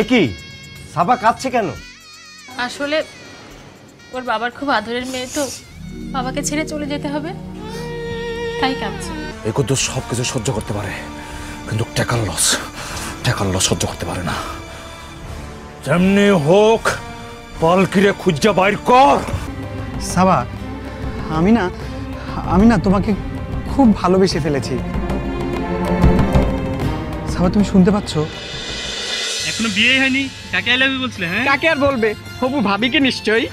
একই সাবা কাঁদছে কেন? আসলে ওর বাবার খুব আদরের মেয়ে তো, বাবাকে ছেড়ে চলে যেতে হবে, তাই কাঁদছে। এই কুদ্দুস সব কিছু সহ্য করতে পারে, কিন্তু টাকার লস সহ্য করতে পারে না। যেমনি হোক পালকিরে খুঁজা বাইর কর। সাবা, আমি না তোমাকে খুব ভালোবেসে ফেলেছি। সাবা, তুমি শুনতে পাচ্ছ? এখনো বিয়ে হয়নি, কাকে আই লাভ ইউ বলছিলে? হ্যাঁ, কাকে আর বলবে, হবু ভাবিকে নিশ্চয়ই।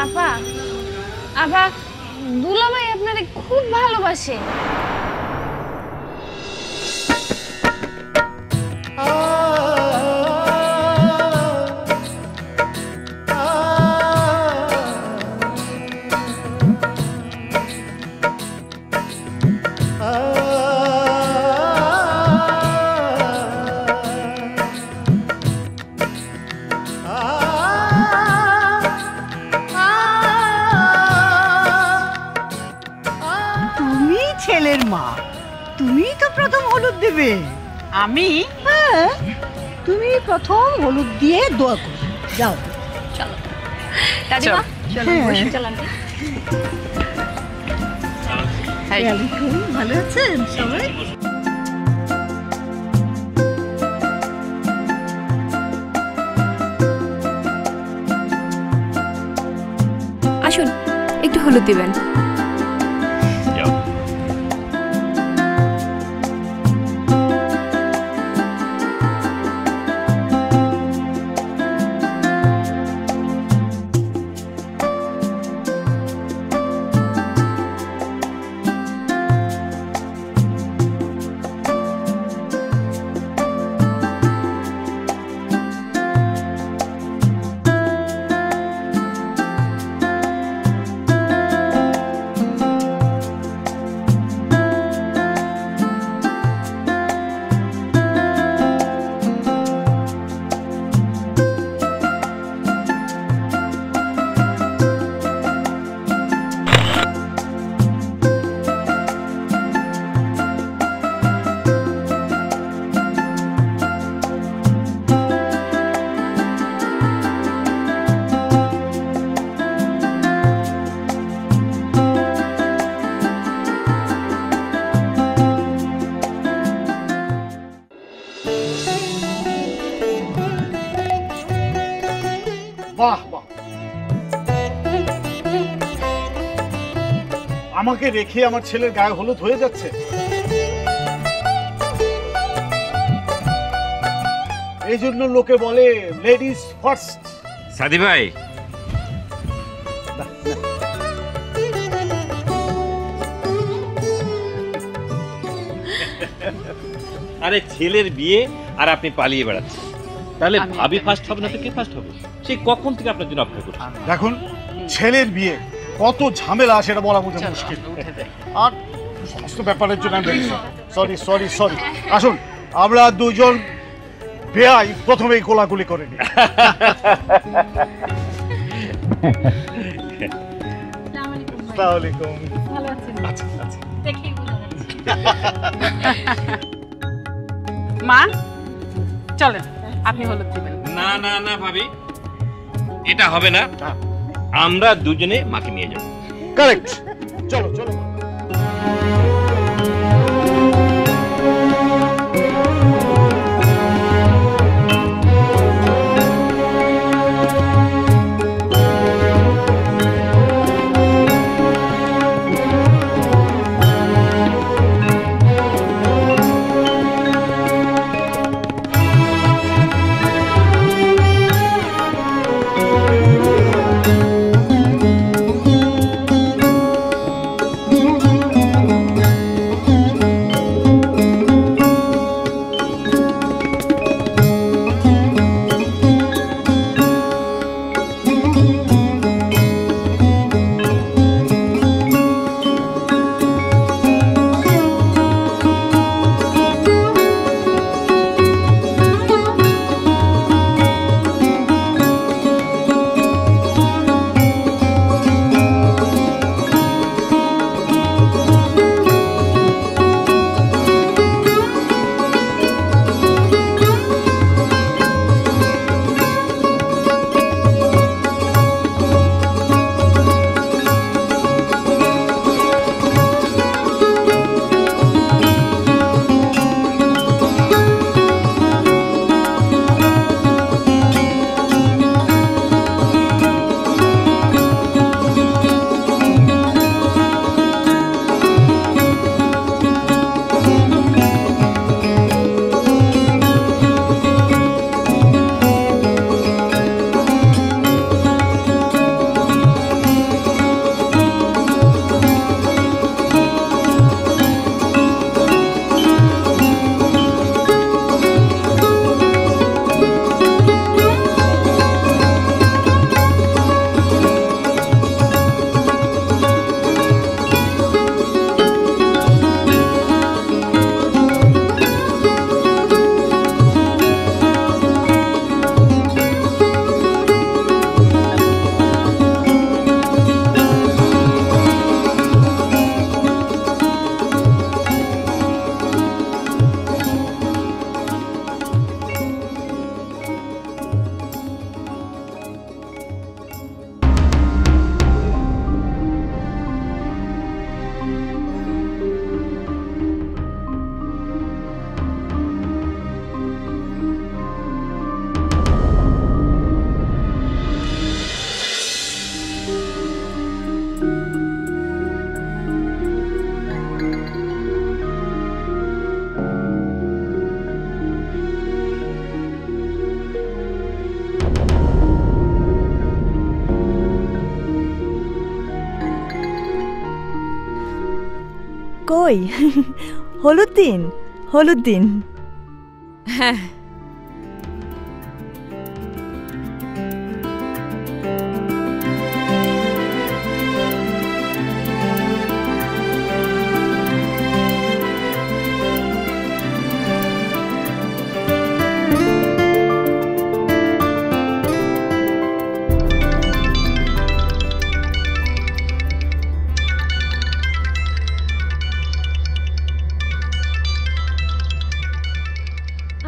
আপা, আপা, দুলাভাই আপনারে খুব ভালোবাসে। ছেলের মা, তুমি তো প্রথম হলুদ দেবে। আমি? হ্যাঁ, তুমি প্রথম হলুদ দিয়ে দোয়া করো। যাও, চলো দাদিমা, চলো চলো। ভালো আছেন সবাই? আসুন, একটু হলুদ দিবেন। বাহ বাহ, আমাকে রেখে আমার ছেলের গায়ে হলুদ হয়ে যাচ্ছে। এই জন্য লোকে বলে লেডিস ফার্স্ট। সাদি ভাই, আরে ছেলের বিয়ে আর আপনি পালিয়ে বেড়াচ্ছেন, তাহলে ভাবি ফার্স্ট হবে না তো কে ফার্স্ট হবে? সেই কখন থেকে আপনার জন্য অপেক্ষা করছি। দেখুন, ছেলের বিয়ে কত ঝামেলা সেটা বলা বোঝা মুশকিল, আর সমস্ত ব্যাপারের জন্য সরি সরি সরি। আসুন, আমরা দুজন বেয়াই প্রথমেই কোলাকুলি করে নিই। আসসালামু আলাইকুম। ভালো আছেন? আচ্ছা আচ্ছা, দেখেই বোঝা যাচ্ছে। মা চলেন, আপনি হলুদ দিবেন। না না না ভাবি, এটা হবে না, আমরা দুজনে মাকে নিয়ে যাব। কারেক্ট, চলো চলো। কই হলুদ দিন হলুদ দিন। হ্যাঁ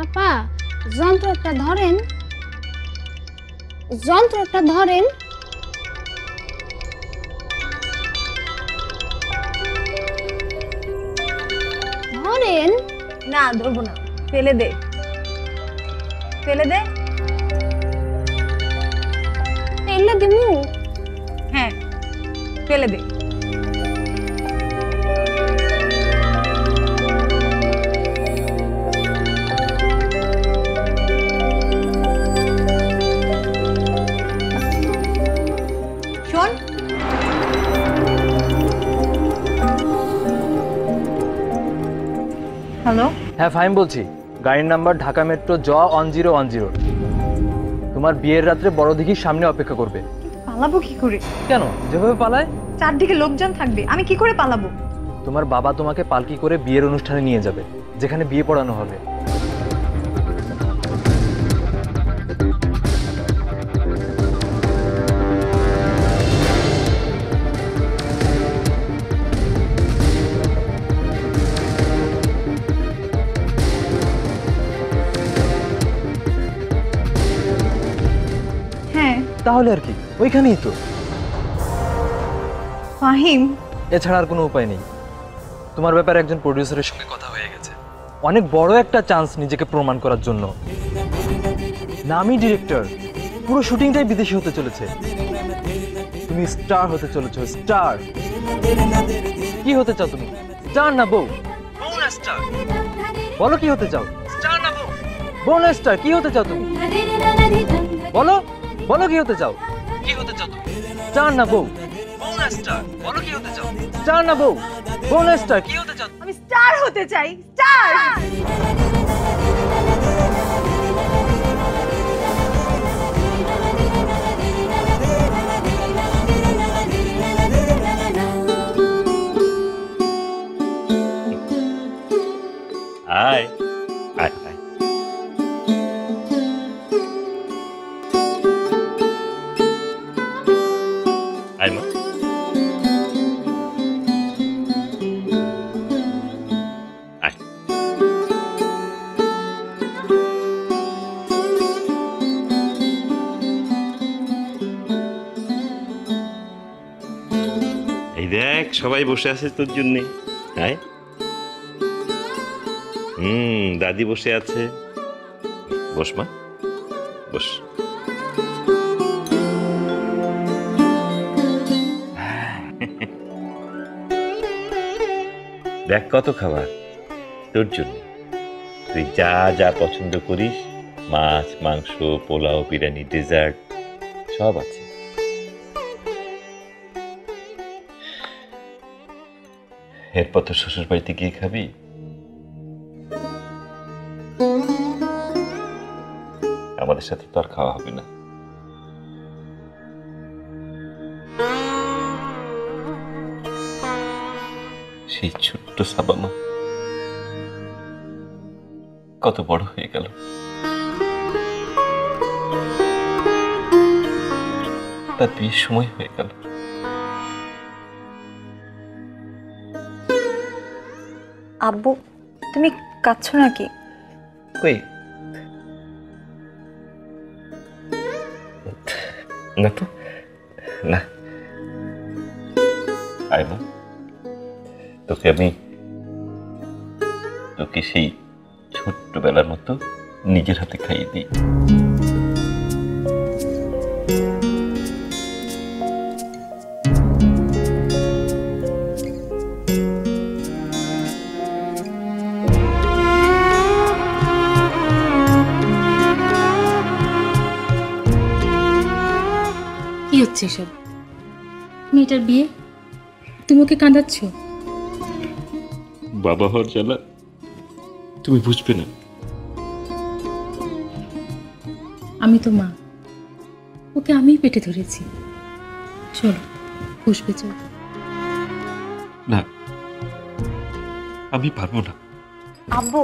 আপা যন্ত্রটা ধরেন, যন্ত্রটা ধরেন। ধরেন না ধরবো না, ফেলে দে ফেলে দে। ফেলে দিমু? হ্যাঁ ফেলে দে। শোন হ্যালো, হ্যাঁ ফাহিম বলছি। গাড়ির নাম্বার ঢাকা মেট্রো জ 1010। তোমার বিয়ের রাত্রে বড় দিঘির সামনে অপেক্ষা করবে। পালাবো কি করে? কেন, যেভাবে পালায়। চারদিকে লোকজন থাকবে, আমি কি করে পালাবো? তোমার বাবা তোমাকে পালকি করে বিয়ের অনুষ্ঠানে নিয়ে যাবে, যেখানে বিয়ে পড়ানো হবে। হ্যাঁ তাহলে আর কি, ওইখানেই তো। ফাহিম, এছাড়া আর কোনো উপায় নেই। তোমার ব্যাপারে একজন প্রডিউসারের সঙ্গে কথা হয়ে গেছে, অনেক বড় একটা চান্স নিজেকে প্রমাণ করার জন্য। নামি ডিরেক্টর, পুরো শুটিংটাই বিদেশি হতে চলেছে। তুমি স্টার হতে চলেছো, স্টার। কি হতে চাও তুমি, স্টার না বউ? বউ না স্টার? বলো কি হতে চাও, স্টার না বউ? বউ না স্টার? কি হতে চাও তুমি? বলো, বলো কি হতে চাও? কি হতে চাও তুমি, স্টার না বউ? বউ না স্টার? বলো কি হতে চাও, স্টার না বউ? বউ না স্টার? কি হতে চাও? আমি স্টার হতে চাই, স্টার। আয় আয় আয়। আয় মা। আয়। এই দেখ সবাই বসে আছে তোর জন্যে। আয়। দাদি বসে আছে, বস মা বস। দেখ কত খাবার তোর জন্য, তুই যা যা পছন্দ করিস, মাছ মাংস পোলাও বিরিয়ানি ডেজার্ট সব আছে। এরপর তো শ্বশুর বাড়িতে গিয়ে খাবি। আমাদের সাথে তো আর খাওয়া হবে না। সেই ছোট্ট সাবামা কত বড় হয়ে গেল। তার বিয়ের সময় হয়ে গেল। আব্বু, তুমি কাঁদছো নাকি? কই না তো, না। আয় মা, তোকে আমি তোকে সেই ছোট্টবেলার মতো নিজের হাতে খাইয়ে দিই। কি হচ্ছে এসব? মেয়েটার বিয়ে, তুমি ওকে কাঁদাচ্ছ? বাবা হওয়ার জ্বালা তুমি বুঝবে না। আমি তো মা, ওকে আমিই পেটে ধরেছি। চলো বসবে, চলো। না, আমি পারবো না। আব্বু,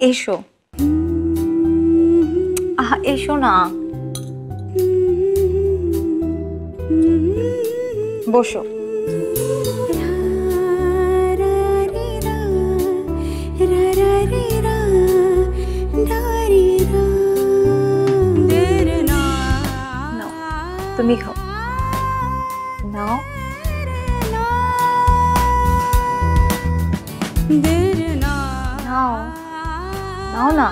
এসো। এসো না, বসো। তুমি খাও, নাও। নাও নাও না।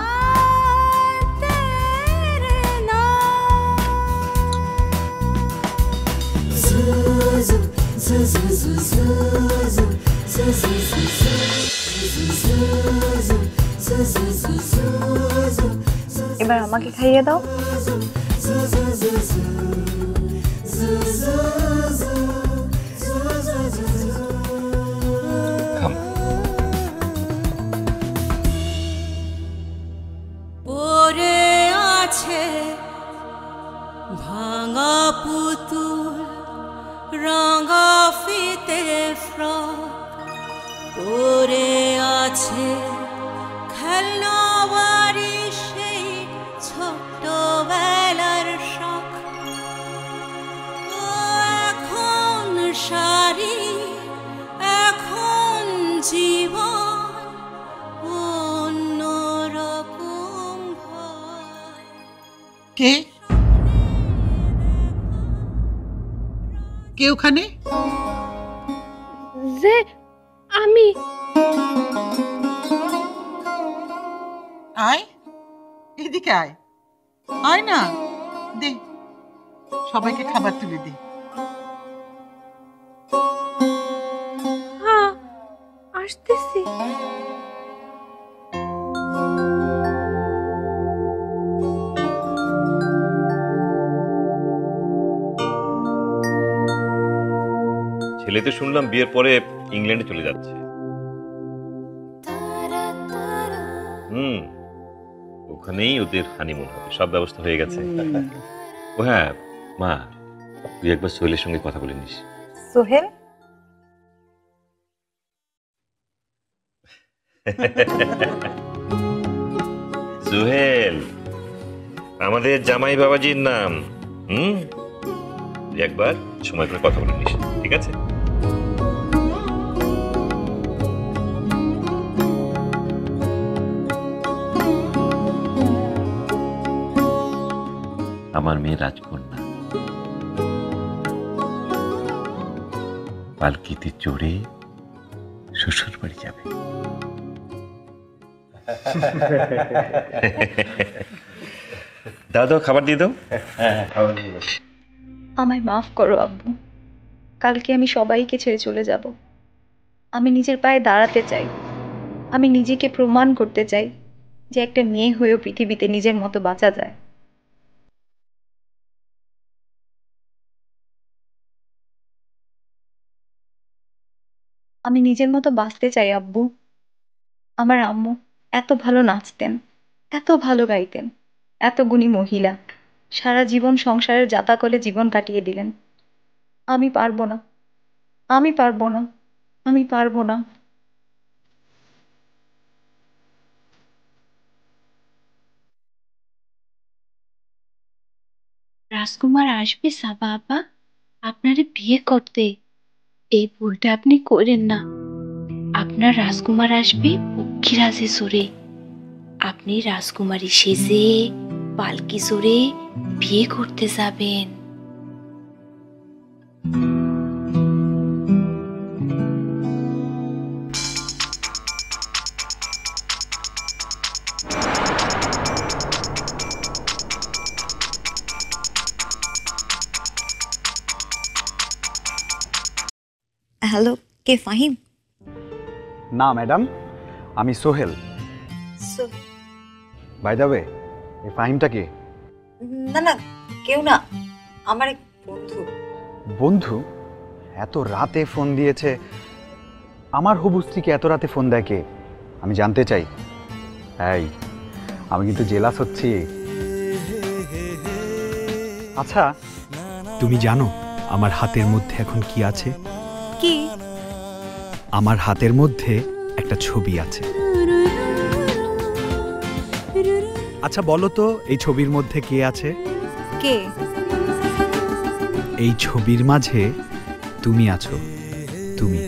এবার আমাকে খাইয়ে দাও। পরে আছে ভাঙা পুতুল, রঙা ফিতে ফ্রক, পরে আছে খেলনা বাড়ি সেই ছোট্টবেলার শখ। এখন শাড়ি, এখন জীবন অন্যরকম ভয়। কে কে ওখানে? যে আমি। আয়, এদিকে আয়। আয় না, দে সবাইকে খাবার তুলে দে। হ্যাঁ, আসতেছি। ছেলে তো শুনলাম বিয়ের পরে ইংল্যান্ডে চলে যাচ্ছে। ওখানেই ওদের হানিমুন হবে, সব ব্যবস্থা হয়ে গেছে। ও হ্যাঁ মা, তুই একবার সোহেলের সঙ্গে কথা বলে নিস। সোহেল? সোহেল আমাদের জামাই বাবাজির নাম। তুই একবার সময় করে কথা বলে নিস, ঠিক আছে? আমার মেয়ে রাজকন্যা পালকিতে চড়ে শ্বশুর বাড়ি যাবে। দাও দাও, খাবার দিয়ে দাও। আমায় মাফ করো আব্বু, কালকে আমি সবাইকে ছেড়ে চলে যাব। আমি নিজের পায়ে দাঁড়াতে চাই। আমি নিজেকে প্রমাণ করতে চাই যে একটা মেয়ে হয়েও পৃথিবীতে নিজের মতো বাঁচা যায়। আমি নিজের মতো বাঁচতে চাই আব্বু। আমার আম্মু এত ভালো নাচতেন, এত ভালো গাইতেন, এত গুণী মহিলা, সারা জীবন সংসারের জাতাকলে জীবন কাটিয়ে দিলেন। আমি পারবো না, আমি পারবো না, আমি পারবো না। রাজকুমার আসবে সাবা আপা আপনারে বিয়ে করতে। এই ভুলটা আপনি করেন না। আপনার রাজকুমার আসবে পক্ষীরাজে চড়ে। আপনি রাজকুমারী সেজে পালকি চড়ে বিয়ে করতে যাবেন। হ্যালো, কে ফাহিম? না ম্যাডাম, আমি সোহেল। বাই দ্য ওয়ে, এই ফাহিমটা কে? না না, কেউ না, আমার এক বন্ধু। বন্ধু এত রাতে ফোন দিয়েছে, আমার হবু স্ত্রীকে এত রাতে ফোন দেয় কে? আমি জানতে চাই। এই, আমি কিন্তু জেলাস হচ্ছি। আচ্ছা, তুমি জানো আমার হাতের মধ্যে এখন কি আছে? কি? আমার হাতের মধ্যে একটা ছবি আছে। আচ্ছা বলো তো, এই ছবির মধ্যে কে আছে? কে? এই ছবির মাঝে তুমি আছো, তুমি।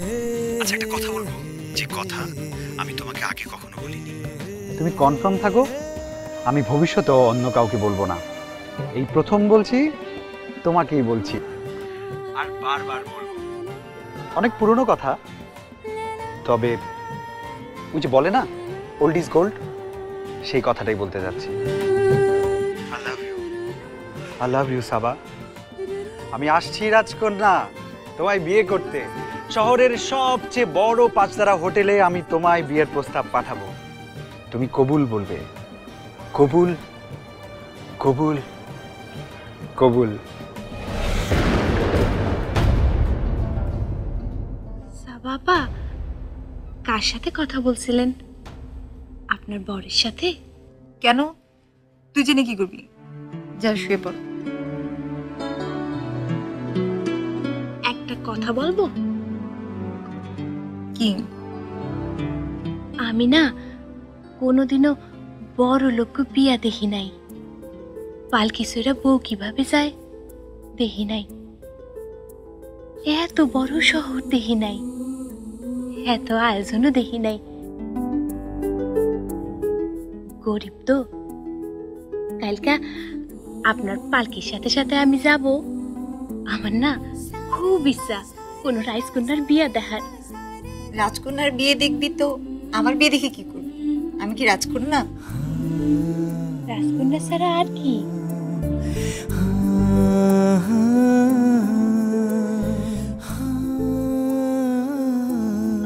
আচ্ছা একটা কথা বলবো, যে কথা আমি তোমাকে আগে কখনো বলিনি। তুমি কনফার্ম থাকো, আমি ভবিষ্যতেও অন্য কাউকে বলবো না। এই প্রথম বলছি, তোমাকেই বলছি, আর বারবার বলবো। অনেক পুরনো কথা, তবে ওই যে বলে না ওল্ড ইজ গোল্ড, সেই কথাটাই বলতে যাচ্ছি। I love you, I love you Saba. আমি আসছি রাজকন্যা তোমায় বিয়ে করতে। শহরের সবচেয়ে বড় 5 তারা হোটেলে আমি তোমায় বিয়ের প্রস্তাব পাঠাবো। তুমি কবুল বলবে। কবুল, কবুল, কবুল। বাবা, কার সাথে কথা বলছিলেন? আপনার বরের সাথে? কেন? তুই জেনে কি করবি? যা শুয়ে পড়। একটা কথা বলবো? কি? আমি না কোনোদিনও বড় লোক বিয়া দেখি নাই। পালকি সইরা বউ কিভাবে যায় দেখি নাই। এত বড় শহর দেখি নাই, এত আয়োজনও দেখি নাই। গরিব তো। কালকা আপনার পালকির সাথে সাথে আমি যাব। আমার না খুব ইচ্ছা কোনো রাজকন্যার বিয়া দেখার। রাজকন্যার বিয়ে দেখবি তো আমার বিয়ে দেখে কি করবি? আমি কি রাজকন্যা? রাজকন্যা ছাড়া আর কি?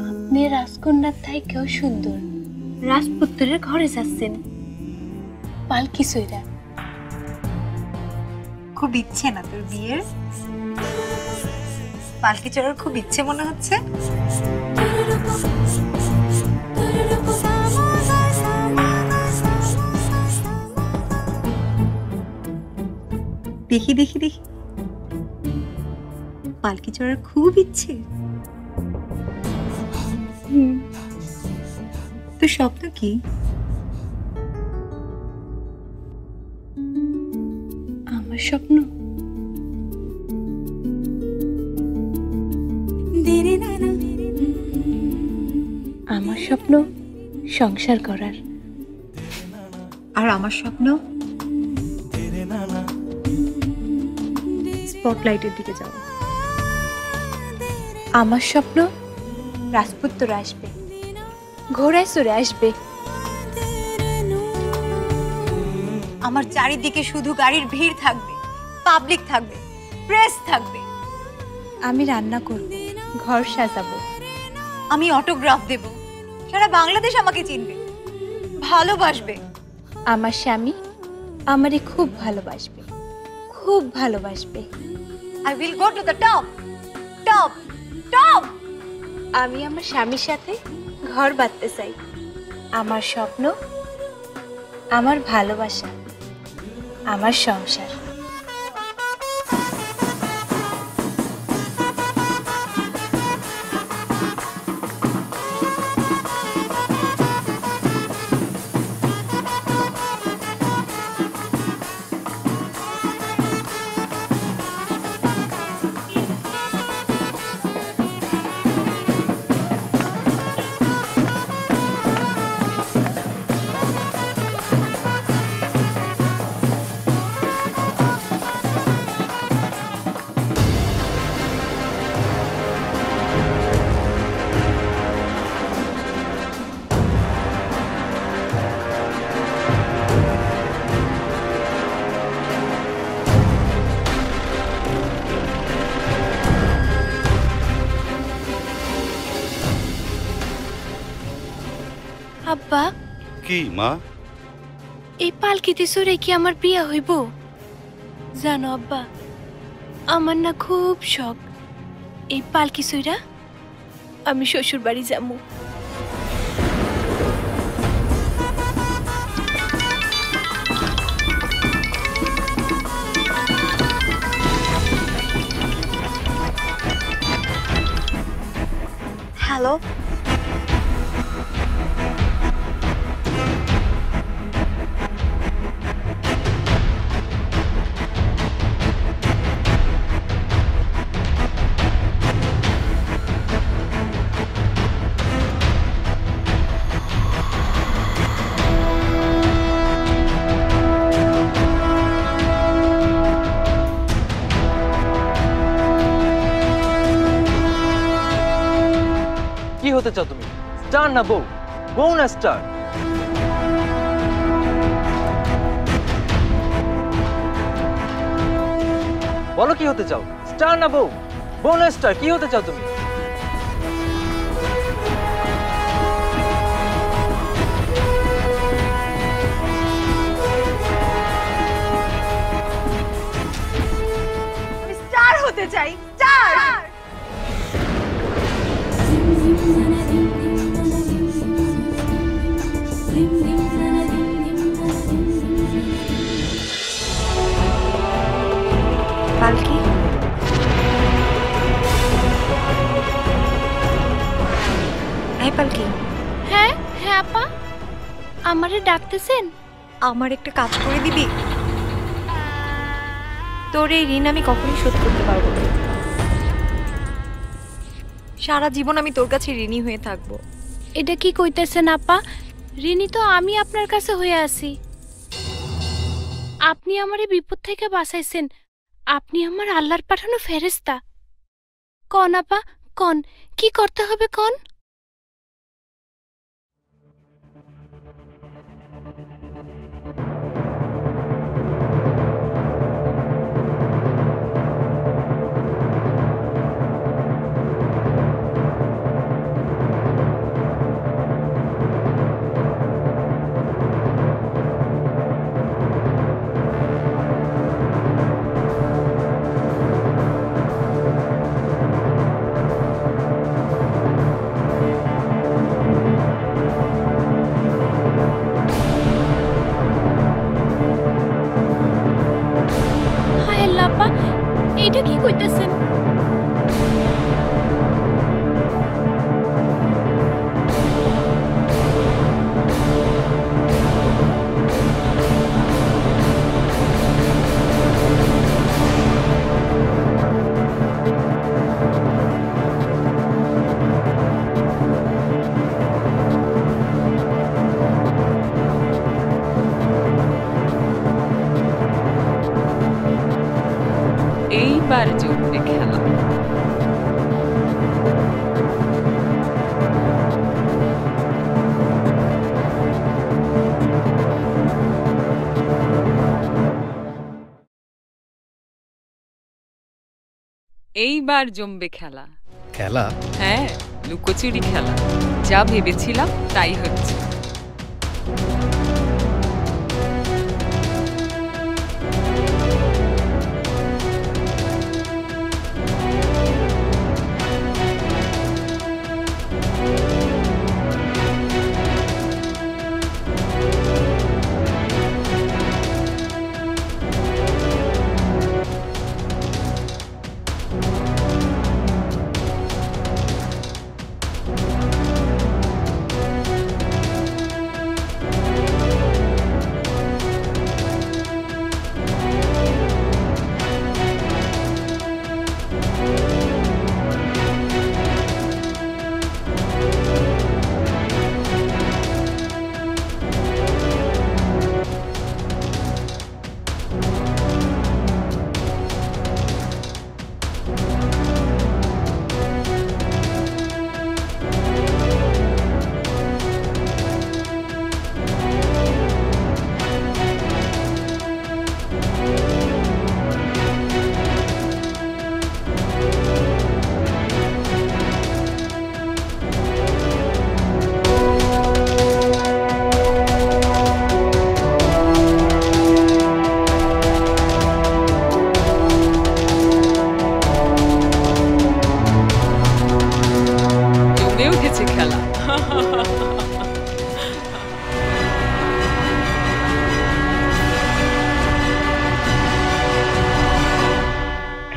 আপনি রাজকন্যার থেকেও সুন্দর রাজপুত্রের ঘরে যাচ্ছেন পালকি সইরা। খুব ইচ্ছে না তোর বিয়ের? পালকি চড়ার খুব ইচ্ছে মনে হচ্ছে? দেখি দেখি দেখি, পালকি চড়ার খুব ইচ্ছে। তোর স্বপ্ন কি? আমার স্বপ্ন আমার স্বপ্ন সংসার করার। আর আমার স্বপ্ন স্পটলাইটের দিকে যাওয়া। আমার স্বপ্ন রাজপুত্র আসবে, ঘোড়ায় চড়ে আসবে। আমার চারিদিকে শুধু গাড়ির ভিড় থাকবে, পাবলিক থাকবে, প্রেস থাকবে। আমি রান্না করব, ঘর সাজাবো, আমি অটোগ্রাফ দেব, সারা বাংলাদেশ আমাকে চিনবে, ভালোবাসবে। আমার স্বামী আমারে খুব ভালোবাসবে, খুব ভালোবাসবে। I will go to the top, top, top. আমি আমার স্বামীর সাথে ঘর বাঁধতে চাই। আমার স্বপ্ন, আমার ভালোবাসা, আমার সংসার। আব্বা, কি মা? এই পালকিতে চড়ে কি আমার বিয়া হইব? জানো আব্বা, আমার না খুব শখ এই পালকি সইরা আমি শ্বশুর বাড়ি যাবো। হ্যালো, কি হতে চাও তুমি? স্টার না বউ? বউ না স্টার? বলো কি হতে চাও? স্টার না বউ? বউ না স্টার? কি হতে চাও তুমি? স্টার হতে চাই, স্টার। পালকি, এই পালকি। হ্যাঁ হ্যাঁ আপা, আমারে ডাকতেছেন? আমার একটা কাজ করে দিবি? তোর এই ঋণ আমি কখনোই শোধ করতে পারবো না। সারা জীবন আমি তোর কাছে ঋণী হয়ে থাকবো। এটা কি কইতেছেন আপা? ঋণী তো আমি আপনার কাছে হয়ে আছি। আপনি আমারে বিপদ থেকে বাঁচাইছেন। আপনি আমার আল্লাহর পাঠানো ফেরেশতা। কন আপা, কন কি করতে হবে কন? এটা কি কইতেছেন? এইবার জমবে খেলা। এইবার জমবে খেলা। খেলা? হ্যাঁ, লুকোচুরি খেলা। যা ভেবেছিলাম তাই হচ্ছে।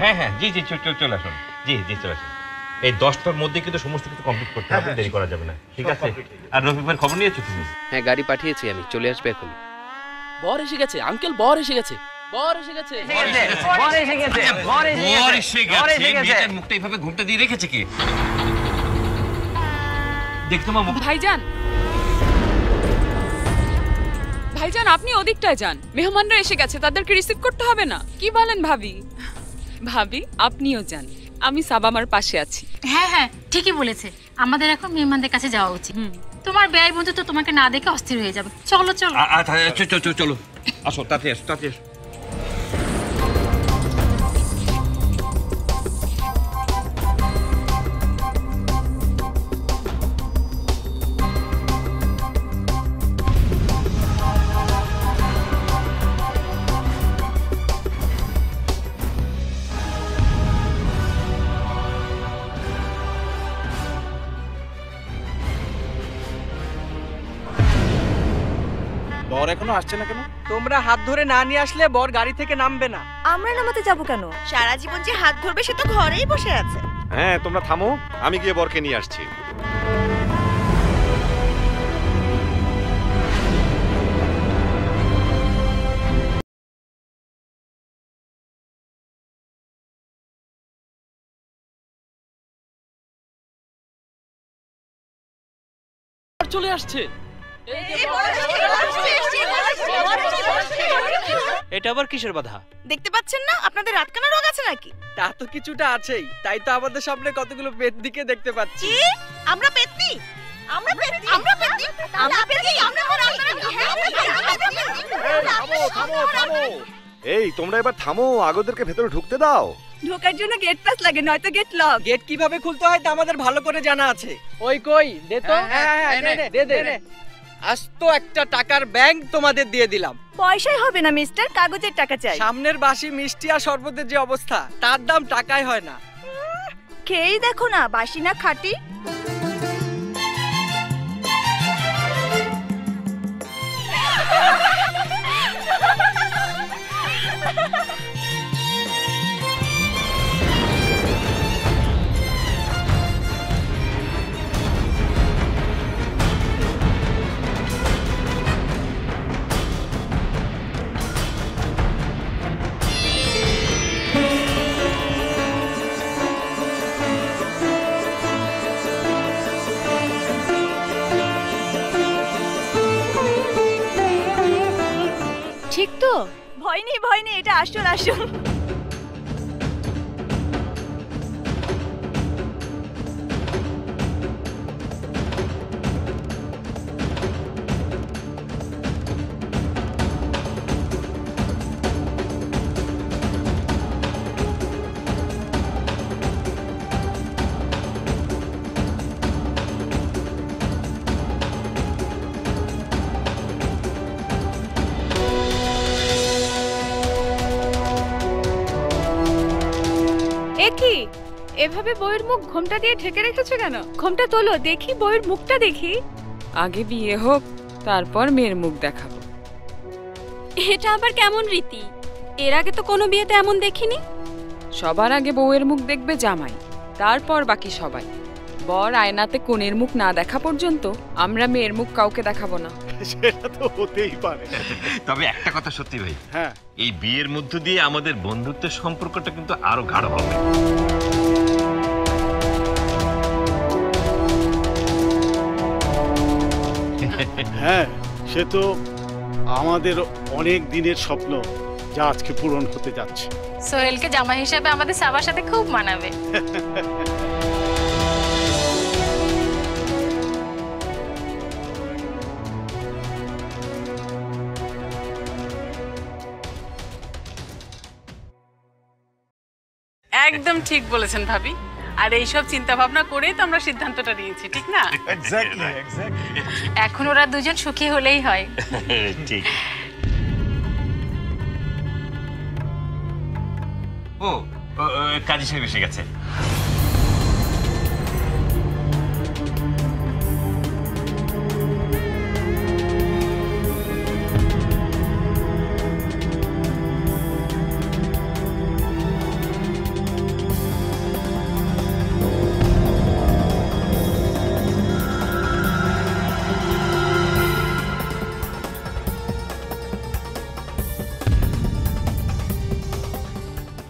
হ্যাঁ হ্যাঁ, জি জি, চলে আসুন। জি জি, চলে আসুন। এই 10টার মধ্যে কিন্তু সমস্ত কিছু কমপ্লিট করতে হবে, দেরি করা যাবে না, ঠিক আছে? আর রফিক ভাইয়ের খবর নিয়েছো তুমি? হ্যাঁ, গাড়ি পাঠিয়েছি আমি, চলে আসবে এখন। বর এসে গেছে আঙ্কেল, বর এসে গেছে, বর এসে গেছে, বর এসে গেছে, বর এসে গেছে। মুখটা এইভাবে ঘুমটা দিয়ে রেখেছে কি? দেখতো মা। ভাইজান, ভাইজান আপনি ওদিকটায় যান, মেহমানরা এসে গেছে, তাদেরকে রিসিভ করতে হবে না? কি বলেন ভাবি? ভাবি আপনিও যান, আমি সাবামার পাশে আছি। হ্যাঁ হ্যাঁ, ঠিকই বলেছে, আমাদের এখন মেহমানদের কাছে যাওয়া উচিত। তোমার ব্যয় বন্ধু তো তোমাকে না দেখে অস্থির হয়ে যাবে। চলো চলো। চলো, আসো, তাড়াতাড়ি আসো, তাড়াতাড়ি আসো। বর এখনো আসছে না কেন? তোমরা হাত ধরে না নিয়ে আসলে বর গাড়ি থেকে নামবে না। আমরা নামাতে যাব কেন? সারা জীবন যে হাত ধরবে সে তো ঘরেই বসে আছে। হ্যাঁ, তোমরা থামো, আমি গিয়ে বরকে নিয়ে আসছি। চলে আসছে। এটা আবার কিসের বাধা? দেখতে পাচ্ছেন না আপনাদের রাতকানা রোগ আছে নাকি? তা তো কিছুটা আছেই, তাই তো আমাদের সামনে কতগুলো পেতনিকে দেখতে পাচ্ছি। কি? আমরা পেতনি? আমরা পেতনি? আমরা পেতনি? আমরা পেতনি? আমরা থামো। এই তোমরা এবার থামো, আগোদেরকে ভেতরে ঢুকতে দাও। ঢোকার জন্য গেট পাস লাগে, নয়তো গেট লক। গেট কিভাবে খুলতে হয় তা আমাদের ভালো করে জানা আছে। ওই কই দে তো। দে। আস্ত একটা টাকার ব্যাংক তোমাদের দিয়ে দিলাম। পয়সাই হবে না মিস্টার, কাগজের টাকা চাই। সামনের বাসি মিষ্টি আর শরবতের যে অবস্থা, তার দাম টাকায় হয় না। খেয়েই দেখো না, বাসি না খাঁটি। ঠিক তো? ভয় নেই, এটা আসল। কি এভাবে বইয়ের মুখ ঘোমটা দিয়ে ঢেকে রেখেছো কেন? ঘোমটা তোলো, দেখি বইয়ের মুখটা দেখি। আগে বিয়ে হোক, তারপর মেয়ের মুখ দেখাবো। এটা আবার কেমন রীতি? এর আগে তো কোনো বিয়েতে এমন দেখিনি। সবার আগে বউয়ের মুখ দেখবে জামাই, তারপর বাকি সবাই। বর আয়নাতে কনের মুখ না দেখা পর্যন্ত আমরা মেয়ের মুখ কাউকে দেখাবো না। সেটা তো হতেই পারে। তবে একটা কথা সত্যি ভাই, হ্যাঁ, এই বিয়ের মধ্য দিয়ে আমাদের বন্ধুত্বের সম্পর্কটা কিন্তু আরো গাঢ় হবে। হ্যাঁ, সে তো আমাদের অনেক দিনের স্বপ্ন, যা আজকে পূরণ হতে যাচ্ছে। সোহেলকে জামাই হিসেবে আমাদের সবার সাথে খুব মানাবে। একদম ঠিক বলেছেন ভাবি, আর এইসব চিন্তা ভাবনা করেই তো আমরা সিদ্ধান্তটা নিয়েছি, ঠিক না? এখন ওরা দুজন সুখী হলেই হয়। ঠিক। ও কাজী সাহেব এসে গেছে।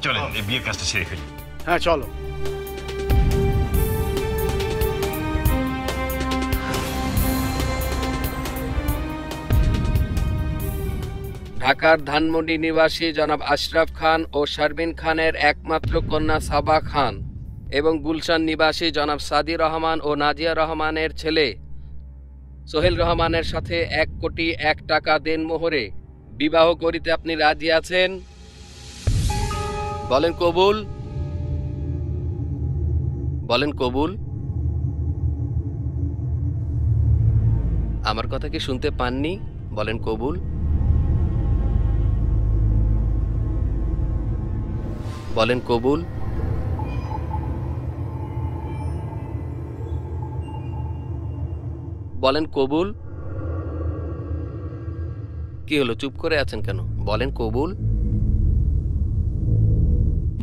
চলেন এই বিয়ের কাজটা সেরে ফেলি। হ্যাঁ চলো। ঢাকার ধানমন্ডি নিবাসী জনাব আশরাফ খান ও শারমিন খানের একমাত্র কন্যা সাবা খান এবং গুলশান নিবাসী জনাব সাদি রহমান ও নাজিয়া রহমানের ছেলে সোহেল রহমানের সাথে 1,01,00,000 টাকা দেনমোহরে বিবাহ করিতে আপনি রাজি আছেন? বলেন কবুল। বলেন কবুল। আমার কথা কি শুনতে পাননি? বলেন কবুল। বলেন কবুল। বলেন কবুল। কি হলো, চুপ করে আছেন কেন? বলেন কবুল।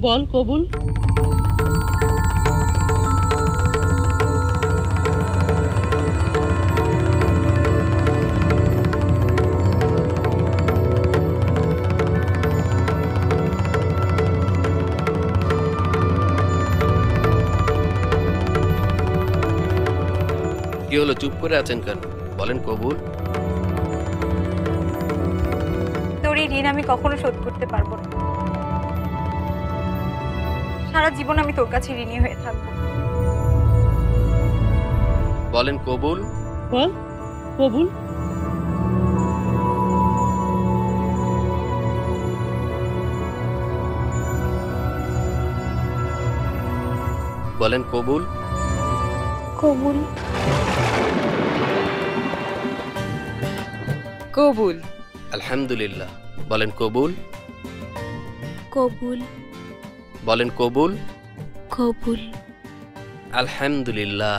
বল কবুল। কি হলো, চুপ করে আছেন কেন? বলেন কবুল। তোর এই ঋণ আমি কখনো শোধ করতে পারবো না। সারা জীবন আমি তোর কাছে ঋণী হয়ে থাকবো। বলেন কবুল। বল কবুল। বলেন কবুল। কবুল। কবুল। আলহামদুলিল্লাহ। বলেন কবুল। কবুল। বলেন কবুল। কবুল। আলহামদুলিল্লাহ।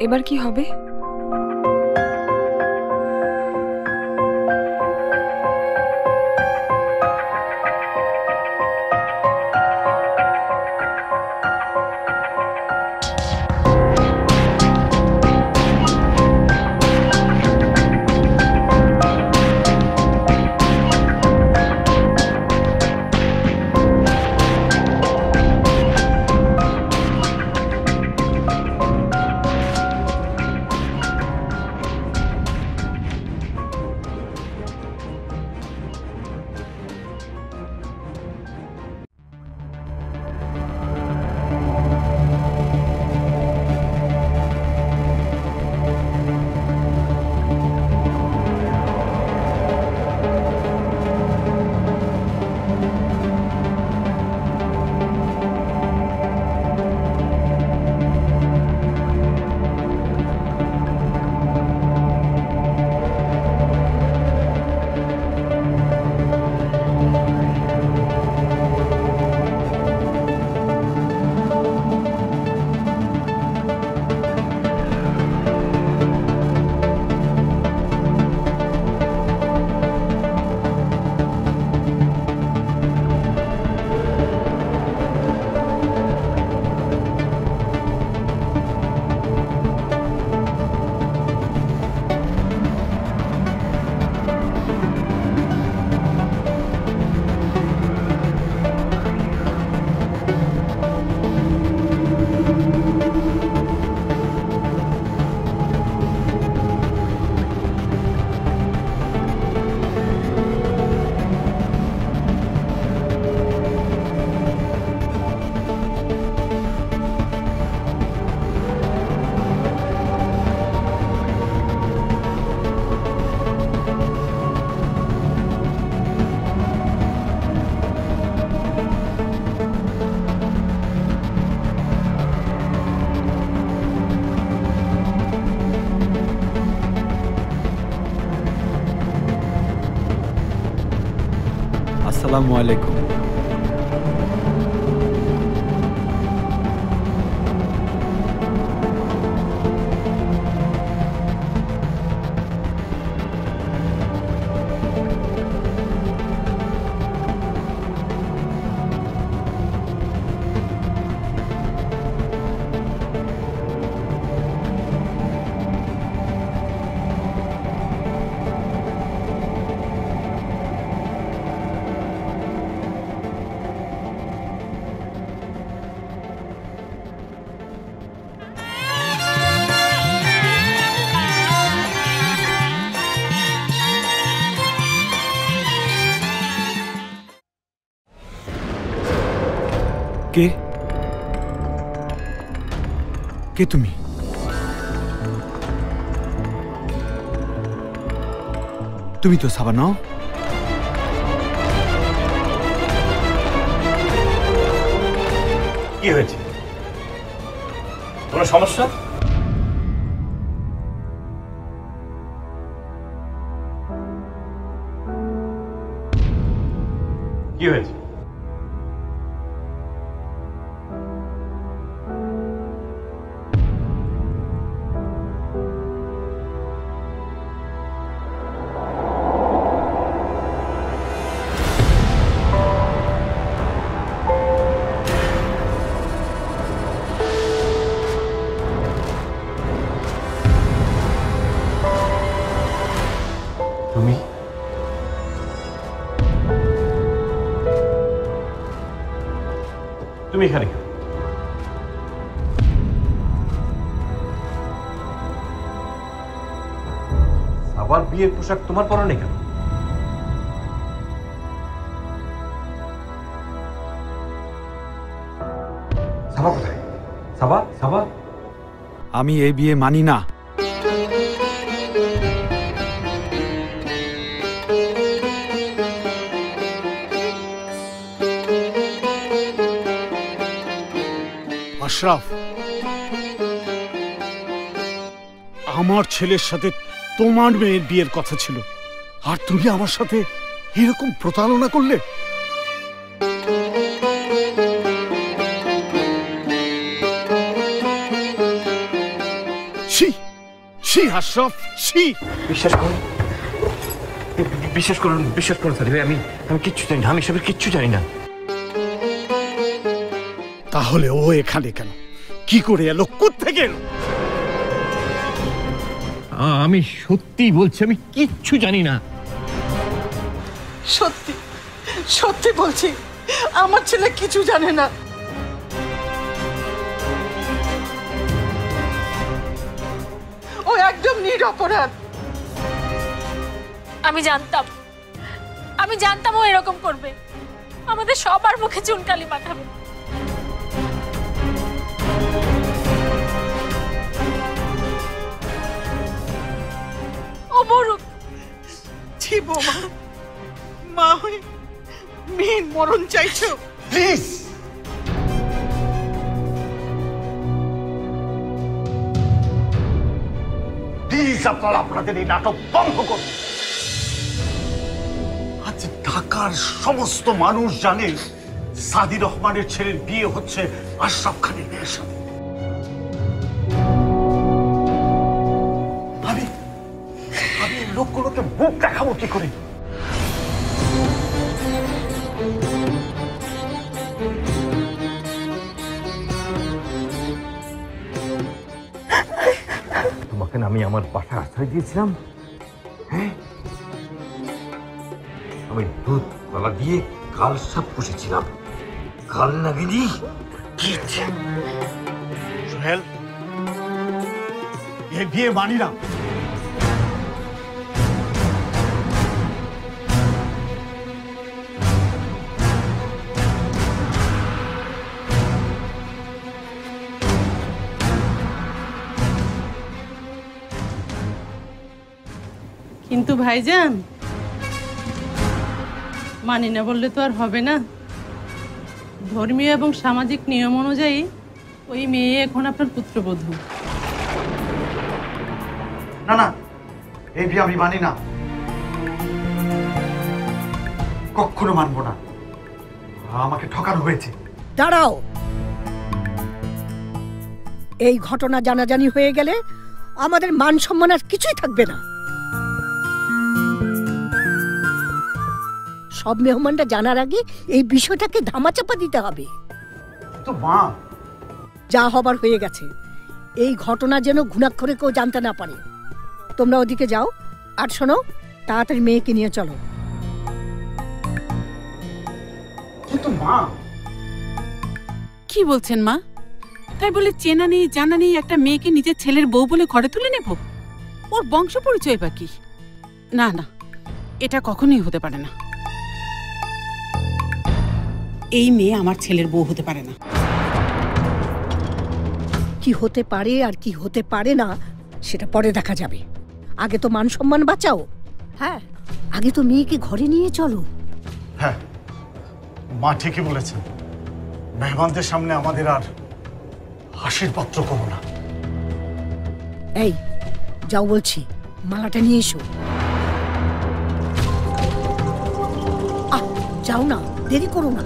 এবার কি হবে? আসসালামু আলাইকুম। কে কে তুমি? তুমি তো সাবা নও? কি হয়েছে? কোনো সমস্যা? কি হয়েছে? তুমি তুমি এখানে কেন? আবার বিয়ের পোশাক তোমার পরা নেই কেন? সাবা কোথায়? সাবা সাবা আমি এই বিয়ে মানি না। আশরাফ, আমার ছেলের সাথে তোমার মেয়ের বিয়ের কথা ছিল, আর তুমি আমার সাথে এরকম প্রতারণা করলে। ছি ছি আশরাফ, ছি। বিশ্বাস করুন, বিশ্বাস করুন, বিশ্বাস করুন সাদি ভাই, আমি কিচ্ছু জানি না, আমি এসবের কিচ্ছু জানি না। তাহলে ও এখানে কেন? কি করে এলো? কোত্থেকে এলো? আমি সত্যি বলছি, আমি কিচ্ছু জানি না। সত্যি সত্যি বলছি, আমার ছেলে কিছু জানে না। ও একদম নিরপরাধ। আমি জানতাম ও এরকম করবে, আমাদের সবার মুখে চুনকালি মাখাবে। ও মরুক। ছি বৌমা, মা হয়ে মেয়ের মরণ চাইছো? প্লিজ প্লিজ আপনারা আপনাদের এই নাটক বন্ধ করুন। আজ ঢাকার সমস্ত মানুষ জানে সাদি রহমানের ছেলের বিয়ে হচ্ছে আশরাফ খানের মেয়ের সাথে। আমি লোকগুলোকে মুখ দেখাবো কি করে? তোমাকে আমি আমার বাসায় আশ্রয় দিয়েছিলাম, হ্যাঁ? আমি দুধ গলা দিয়ে কাল সাপ পুষেছিলাম, কাল নাগিনি। সোহেল, এই বিয়ে মানি না। কিন্তু ভাইজান, মানি না বললে তো আর হবে না। ধর্মীয় এবং সামাজিক নিয়ম অনুযায়ী ওই মেয়ে এখন আপনার পুত্রবধূ। না না, এই বিয়ে আমি মানি না, কখনো মানবো না। আমাকে ঠকানো হয়েছে। দাঁড়াও, এই ঘটনা জানাজানি হয়ে গেলে আমাদের মান সম্মান আর কিছুই থাকবে না। সব মেহমানরা জানার আগে এই বিষয়টাকে ধামাচাপা দিতে হবে। তো মা, যা হবার হয়ে গেছে, এই ঘটনা যেন ঘুণাক্ষরে কেউ জানতে না পারে। তোমরা ওদিকে যাও, আর শোনো, তাড়াতাড়ি মেয়েকে নিয়ে চলো। কিন্তু মা, কি বলছেন মা? তাই বলে চেনা নেই জানা নেই একটা মেয়েকে নিজের ছেলের বউ বলে ঘরে তুলে নেব? ওর বংশ পরিচয় বা কি? না না, এটা কখনোই হতে পারে না। এই মেয়ে আমার ছেলের বউ হতে পারে না। কি হতে পারে আর কি হতে পারে না সেটা পরে দেখা যাবে। আগে তো মান সম্মান বাঁচাও। হ্যাঁ, আগে তো মেয়েকে ঘরে নিয়ে চলো। হ্যাঁ, মা ঠিকই বলেছেন। মেহমানদের সামনে আমাদের আর হাসির পাত্র করো না। এই যাও বলছি, মালাটা নিয়ে এসো। যাও না, দেরি করো না।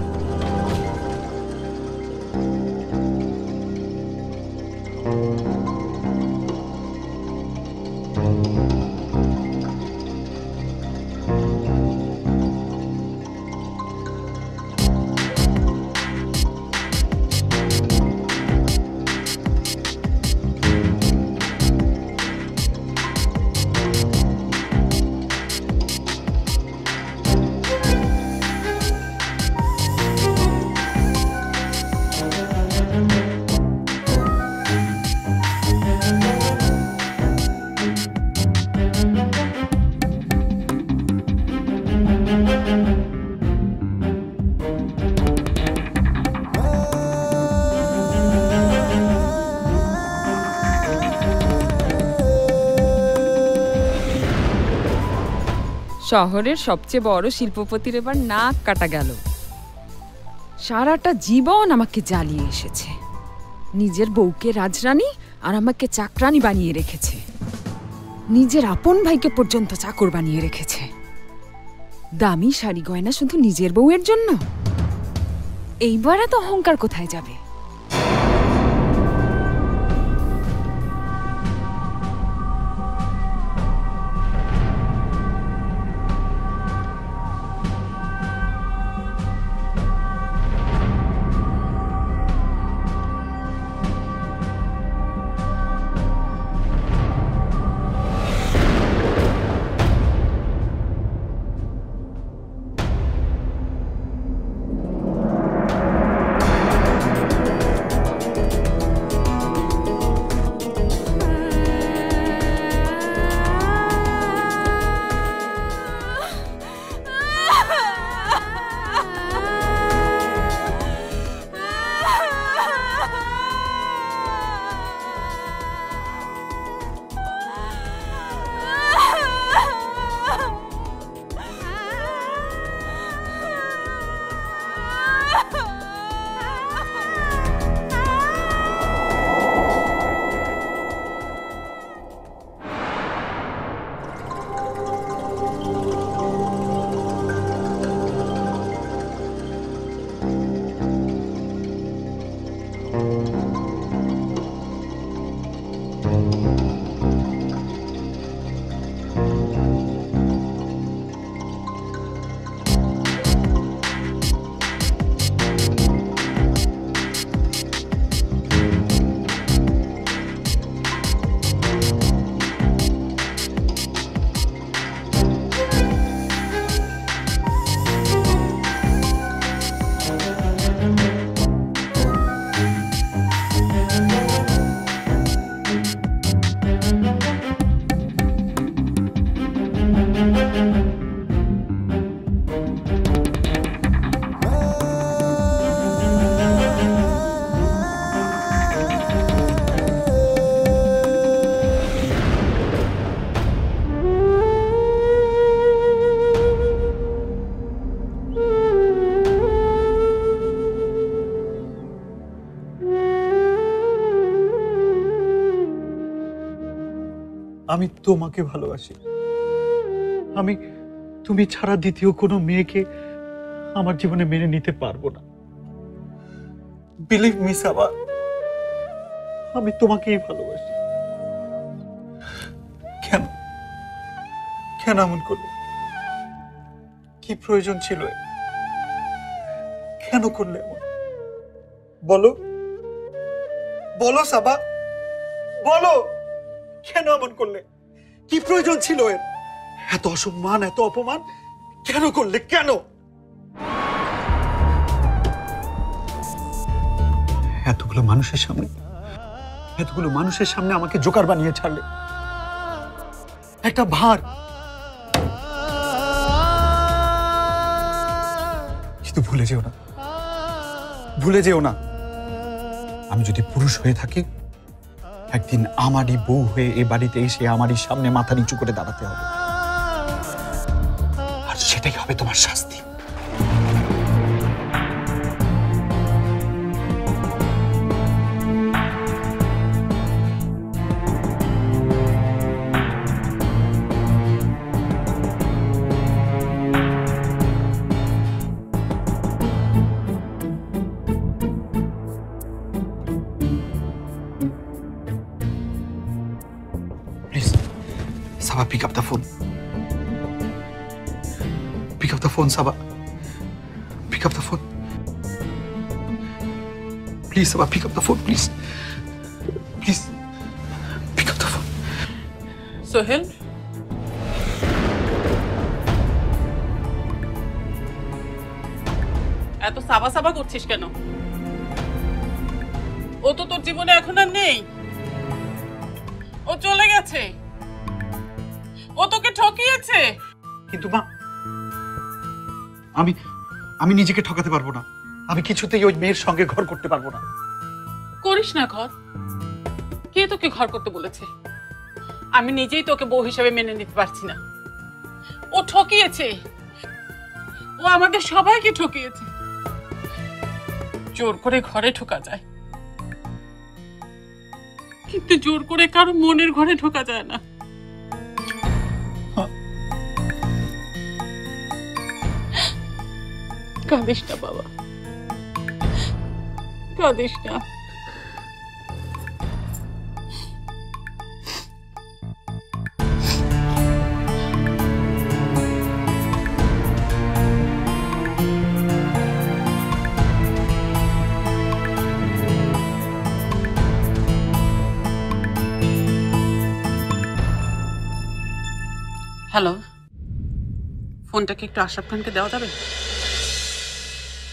শহরের সবচেয়ে বড় শিল্পপতির এবার নাক কাটা গেল। সারাটা জীবন আমাকে জ্বালিয়ে এসেছে। নিজের বউকে রাজরানী আর আমাকে চাকরানী বানিয়ে রেখেছে। নিজের আপন ভাইকে পর্যন্ত চাকর বানিয়ে রেখেছে। দামি শাড়ি গয়না শুধু নিজের বউয়ের জন্য। এইবার এত অহংকার কোথায় যাবে? আমি তোমাকে ভালোবাসি। আমি তুমি ছাড়া দ্বিতীয় কোনো মেয়েকে আমার জীবনে মেনে নিতে পারবো না। বিলিভ মি সাবা, আমি তোমাকেই ভালোবাসি। কেন কেন এমন করলে? কি প্রয়োজন ছিল? কেন করলে এমন? বলো বলো সাবা, বলো কেন এমন করলে? কি প্রয়োজন ছিল এর? এত অসম্মান, এত অপমান কেন করলে? কেন? এতগুলো মানুষের সামনে আমাকে জোকার বানিয়ে ছাড়লে, একটা ভার। কিন্তু ভুলে যেও না, ভুলে যেও না, আমি যদি পুরুষ হয়ে থাকি একদিন আমারই বউ হয়ে এ বাড়িতে এসে আমারই সামনে মাথা নিচু করে দাঁড়াতে হবে, আর সেটাই হবে তোমার শাস্তি। Saba, pick up the phone. Pick up the phone, Saba. Pick up the phone. Please, Saba, pick up the phone, please. Please, pick up the phone. Sohel, এত সাবা সাবা করছিস কেন? ও তো তোর জীবনে এখন আর নেই, ও চলে গেছে, ও তোকে ঠকিয়েছে। কিন্তু মা, আমি নিজেকে ঠকাতে পারবো না। আমি কিছুতেই ওই মেয়ের সঙ্গে ঘর করতে পারবো না। করিস না ঘর। কে তোকে ঘর করতে বলেছে? আমি নিজেই তোকে বউ হিসেবে মেনে নিতে পারছি না। ও ঠকিয়েছে, ও আমাদের সবাইকে ঠকিয়েছে। জোর করে ঘরে ঢোকা যায়, কিন্তু জোর করে কারো মনের ঘরে ঢোকা যায় না। কাঁদিস না বাবা, কাঁদিস না। হ্যালো, ফোনটাকে একটু আশরাফ খানকে দেওয়া যাবে?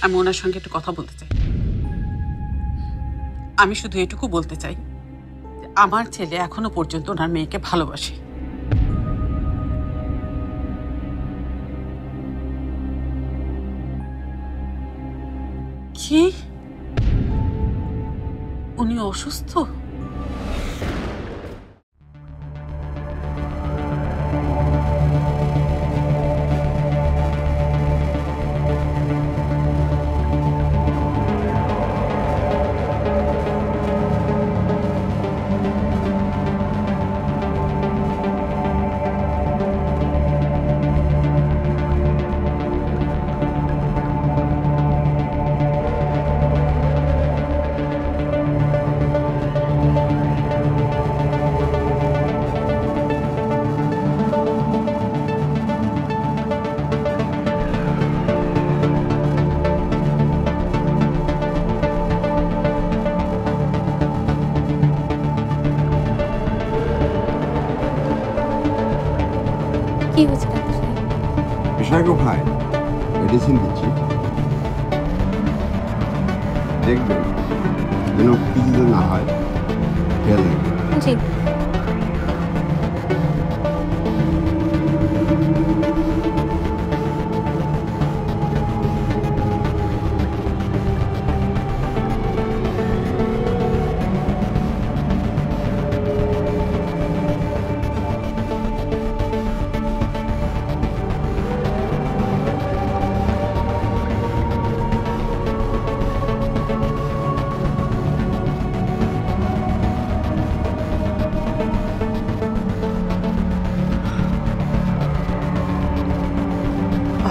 আমি ওনার সঙ্গে একটু কথা বলতে চাই। আমি শুধু এটুকু বলতে চাই যে আমার ছেলে এখনো পর্যন্ত ওনার মেয়েকে ভালোবাসে। কি? উনি অসুস্থ? কি হয়েছে ডাক্তার সাহেব? বিষয়কে ভাই মেডিসিন দিচ্ছি, দেখবেন যেন কিছু না হয়, খেয়াল রাখবেন। জি।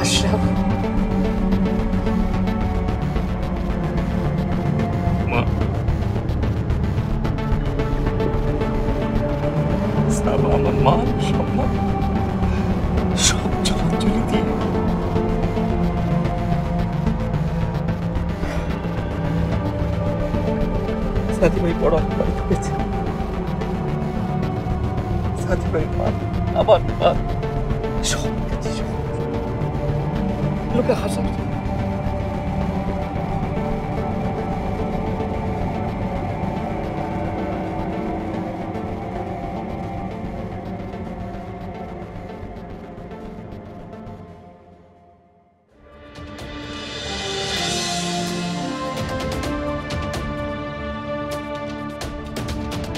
আশরাফ, মা, সাবা আমার মান সম্মান সব জলাঞ্জলি দিয়ে সাথী ভাই বড় অপরাধ করেছে। সাথী ভাই মা, আমার মা, সব কিছু লোকে হাসার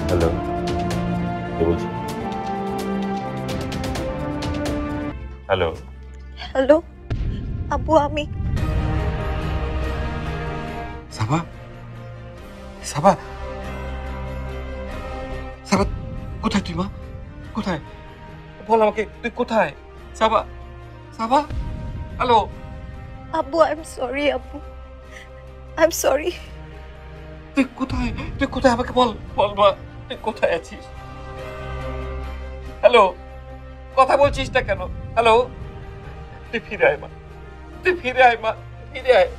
হ্যালো, কে বলছেন? হ্যালো, হ্যালো আব্বু, আমি সাবা, সাবা, সাবা, কোথায় তুই মা? কোথায়? বল আমাকে, তুই কোথায়? সাবা, সাবা, হ্যালো। আব্বু, আই এম সরি আব্বু, আই এম সরি। তুই কোথায়? তুই কোথায় আমাকে বল, বল মা, তুই কোথায় আছিস? হ্যালো, কথা বলছিস না কেন? হ্যালো, তুই ফিরে আয় মা, তুই ফিরে আয় মা, ফিরে আয়।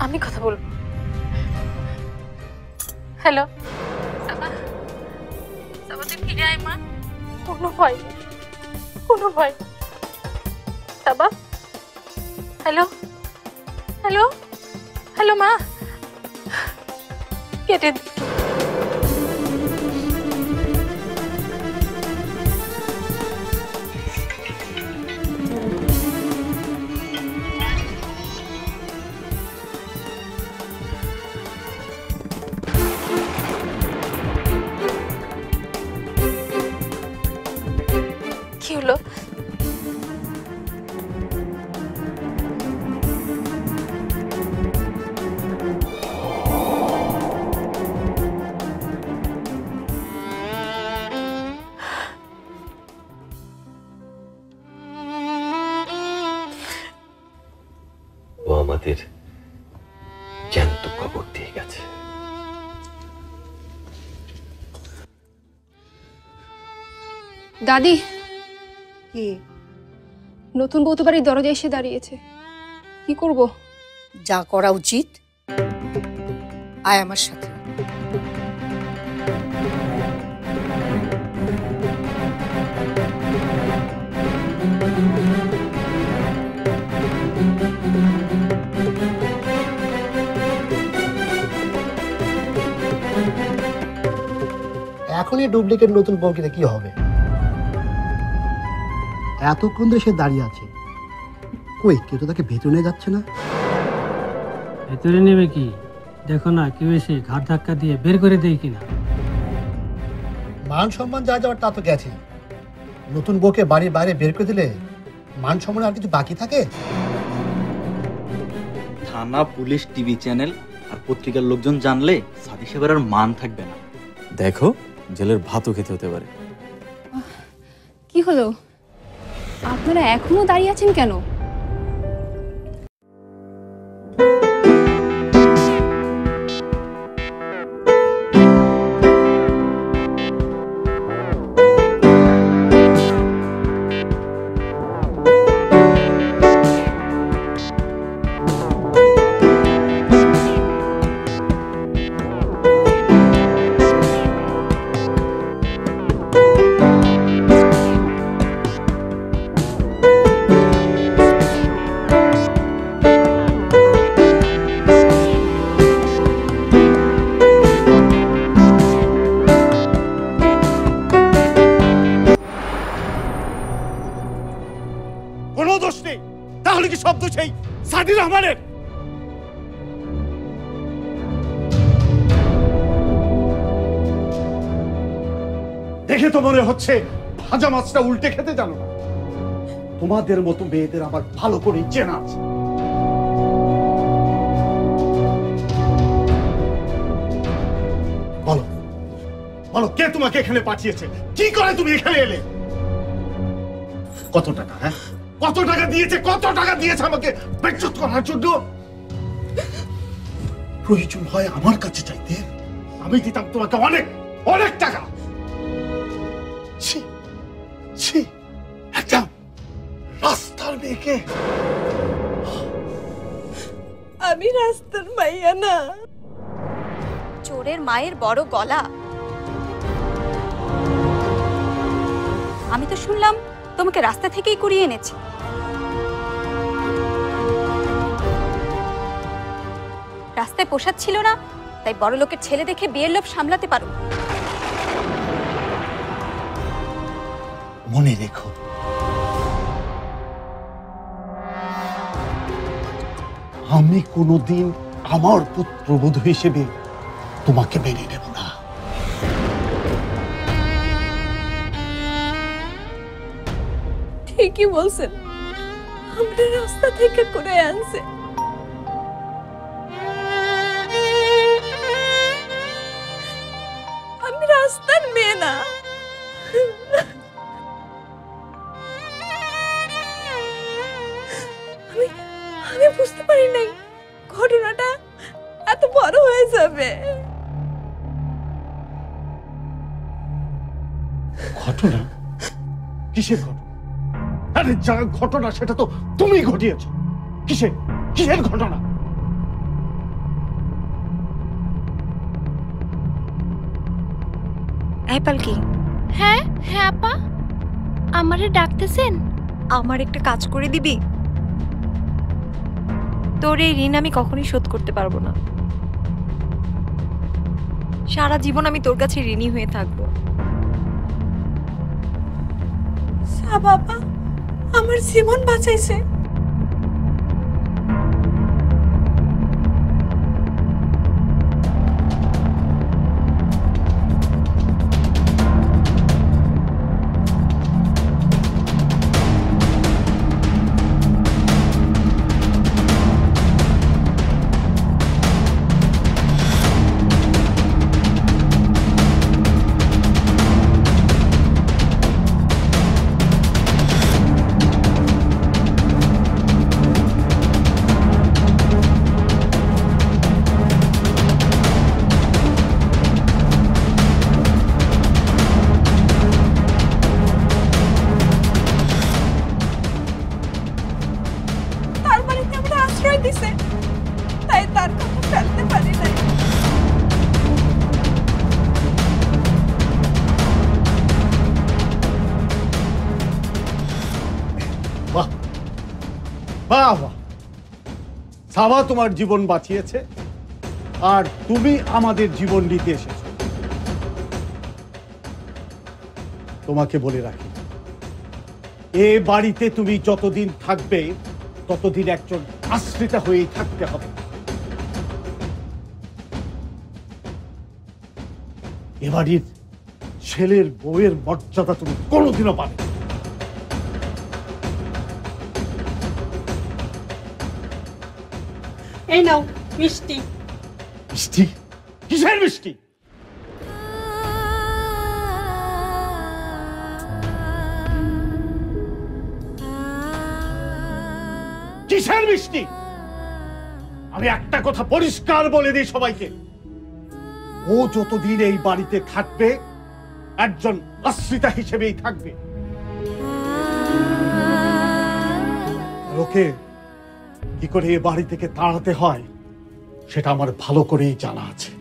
আমি কথা বলবো। হ্যালো, সাবা, সাবা তুই ফিরে আয় মা, কোনো ভয় নেই, কোনো ভয় নেই। সাবা, হ্যালো, হ্যালো, হ্যালো মা, কেটে কি হলো? ও আমাদের জ্যান্ত কবর দিয়ে গেছে। দাদি, কি নতুন বউ তো বাড়ির দরজায় এসে দাঁড়িয়েছে, কি করব? যা করা উচিত, আয় আমার সাথে। এখনই ডুপ্লিকেট নতুন বউ কিনে কি হবে? এতক্ষণ ধরে সে দাঁড়িয়ে আছে, কই কেউ তো তাকে ভেতরে নিয়ে যাচ্ছে না। ভেতরে নেবে কি? দেখো না কেউ এসে ঘাট ধাক্কা দিয়ে বের করে দেয় কিনা। মান সম্মান যা যাওয়ার তা তো গেছে, নতুন বউকে বাড়ির বাইরে বের করে দিলে মান সম্মান আর কিছু বাকি থাকে? থানা, পুলিশ, টিভি চ্যানেল আর পত্রিকার লোকজন জানলে সাদি সাহেবের আর মান থাকবে না। দেখো, জেলের ভাতও খেতে হতে পারে। কি হলো, আপনারা এখনো দাঁড়িয়ে আছেন কেন? কোনো দোষ নেই, তাহলে কি সব দোষ এই সাদি রহমানের? দেখে তো মনে হচ্ছে ভাজা মাছটা উল্টে খেতে জানো না। তোমাদের মতো মেয়েদের আমার ভালো করে চেনা আছে। বলো, বলো কে তোমাকে এখানে পাঠিয়েছে? কি করে তুমি এখানে এলে? কত টাকা? হ্যাঁ, কত টাকা দিয়েছে? কত টাকা দিয়েছে আমাকে বেজ্জত করার জন্য? প্রয়োজন হয় আমার কাছে চাইতে, আমি দিতাম তোমাকে অনেক অনেক টাকা। ছি ছি, একটা রাস্তার মেয়েকে। আমি রাস্তার মাইয়া না। চোরের মায়ের বড় গলা। আমি তো শুনলাম তোমাকে রাস্তা থেকেই কুড়িয়ে এনেছে। রাস্তায় পোশাক ছিল না, তাই বড় লোকের ছেলে দেখে বিয়ের লোভ সামলাতে পারো। মনে রেখো, আমি কোনোদিন আমার পুত্রবধূ হিসেবে তোমাকে মেনে নেব না। ঠিকই বলছেন, আমরা রাস্তা থেকে করে আনছে। আমি রাস্তার মেয়ে না। আমি বুঝতে পারি নাই ঘটনাটা এত বড় হয়ে যাবে। ঘটনা? কিসের ঘটনা? আরে যা ঘটনা সেটা তো তুমি ঘটিয়েছ। কিসের ঘটনা? এই পালকি। হ্যাঁ হ্যাঁ আপা, আমারে ডাকতেছেন? আমার একটা কাজ করে দিবি? তোর এই ঋণ আমি কখনোই শোধ করতে পারবো না। সারা জীবন আমি তোর কাছে ঋণী হয়ে থাকবো। বাবা আমার জীবন বাঁচাইছে। তাই তার কথা ফেলতে পারি নাই। বাহ বাহ বাহ, সাবা তোমার জীবন বাঁচিয়েছে আর তুমি আমাদের জীবন নিতে এসেছো। তোমাকে বলে রাখি, এ বাড়িতে তুমি যতদিন থাকবে ততদিন একজন আশ্রিতা হয়েই থাকতে হবে। এ বাড়ির ছেলের বউয়ের মর্যাদা তুমি কোনোদিনও পাবে না। এই নাও মিষ্টি। মিষ্টি? কিসের মিষ্টি? কিসের মিষ্টি? আমি একটা কথা পরিষ্কার বলে দিই সবাইকে, ও যতদিন এই বাড়িতে থাকবে একজন আশ্রিতা হিসেবেই থাকবে। ওকে কি করে এ বাড়ি থেকে তাড়াতে হয় সেটা আমার ভালো করেই জানা আছে।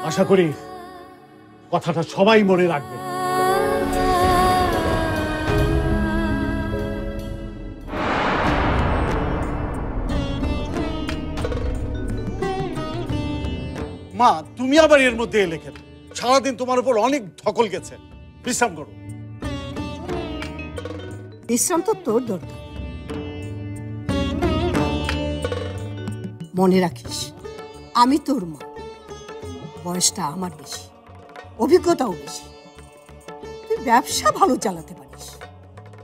আশা করি কথাটা সবাই মনে রাখবে। মা, তুমি আবার এর মধ্যে এলে কেন? সারাদিন তোমার উপর অনেক ধকল গেছে, বিশ্রাম করো। বিশ্রাম তো তোর দরকার। মনে রাখিস, আমি তোর মা, বয়সটা আমার বেশি, অভিজ্ঞতাও বেশি। তুই ব্যবসা ভালো চালাতে পারিস,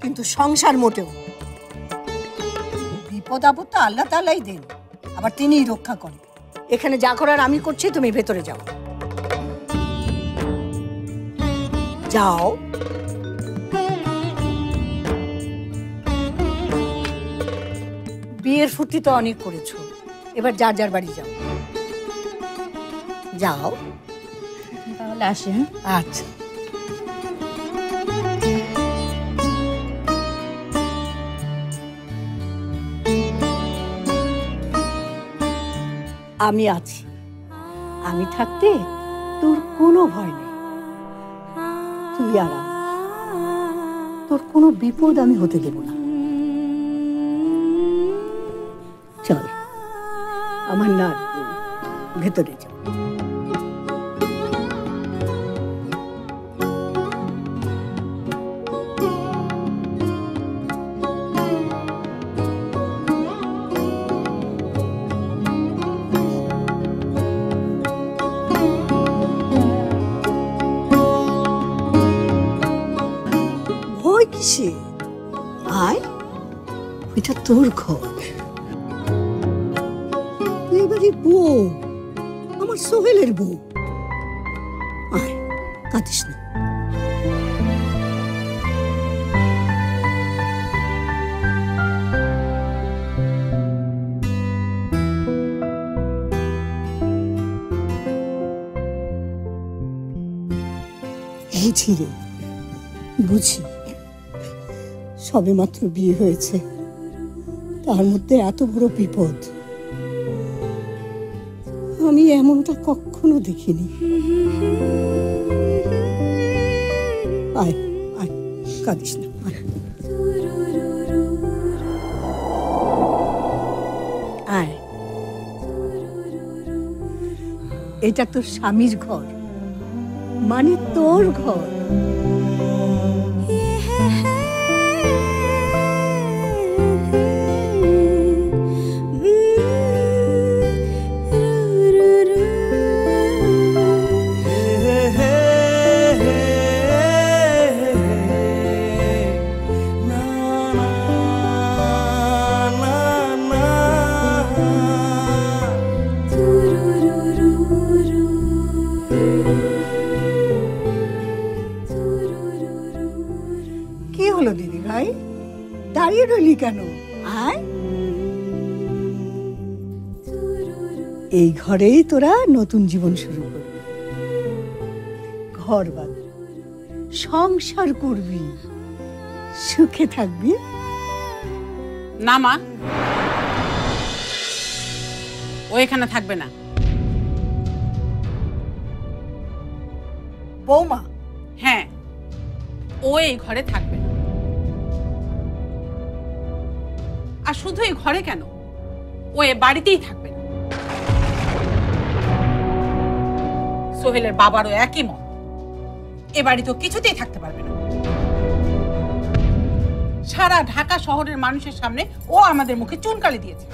কিন্তু সংসার মোটেও। বিপদ আপদ তো আল্লাহ তাআলাই দেন, আবার তিনিই রক্ষা করেন। এখানে যা করার আমি করছি, তুমি ভেতরে যাও। যাও। বিয়ের ফুর্তি তো অনেক করেছো, এবার যার যার বাড়ি যাও। যাও তাহলে আসি। আচ্ছা। আমি আছি, আমি থাকতে তোর কোনো ভয় নেই। তুই আরাম, তোর কোনো বিপদ আমি হতে দেব না। চল আমার না, ভেতরে যাও। বলছে আয়, এটা তোর ঘর। তুই এবারে বউ, আমার সোহেলের বউ। আয়, কাঁদিস না। বুঝি রে, বুঝি। সবে মাত্র বিয়ে হয়েছে, তার মধ্যে এত বড় বিপদ আমি এমনটা কখনো দেখিনি। আয় আয়, কাঁদিস না। আয়, এটা তোর স্বামীর ঘর, মানে তোর ঘর। কি হলো দিদি ভাই, দাঁড়িয়ে রইলি কেন? আয়, এই ঘরেই তোরা নতুন জীবন শুরু করবি, ঘর বাঁধবি, সংসার করবি, সুখে থাকবি। না মা, ও এখানে থাকবে না। বৌমা? হ্যাঁ, ও এই ঘরে থাকবে না। আর শুধু এই ঘরে কেন, ও এ বাড়িতেই থাকবে না। সোহেলের বাবারও একই মত, এ বাড়িতেও কিছুতেই থাকতে পারবে না। সারা ঢাকা শহরের মানুষের সামনে ও আমাদের মুখে চুনকালি দিয়েছে।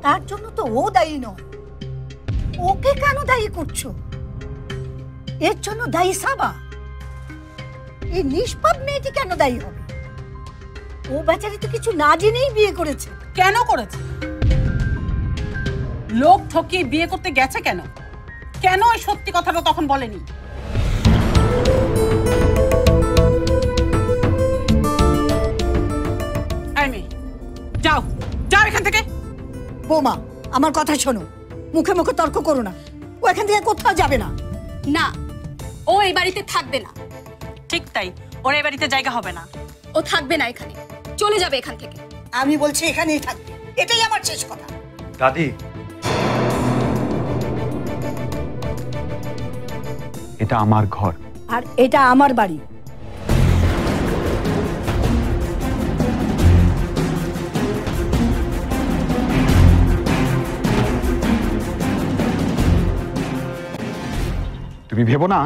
তার জন্য তো ও দায়ী নয়, ওকে কেন দায়ী করছো? এর জন্য দায়ী সাবা। এই নিষ্পাপ মেয়েটি কেন দায়ী হবে? ও বেচারি তো কিছু না জেনেই বিয়ে করেছে। কেন করেছে? লোক ঠকিয়ে বিয়ে করতে গেছে কেন? কেন ওই সত্যি কথাটা তখন বলেনি? যাও যাও এখান থেকে। বৌমা, আমার কথা শোনো, মুখে মুখে তর্ক করো না। ও এখান থেকে কোথাও যাবে না। না, ও এই বাড়িতে থাকবে না। ঠিক তাই, ওর এই বাড়িতে জায়গা হবে না। ও থাকবে না এখানে, চলে যাবে এখান থেকে। আমি বলছি এখানেই থাকবে, এটাই আমার শেষ কথা। দাদি, এটা আমার ঘর আর এটা আমার বাড়ি। তুমি ভেবো না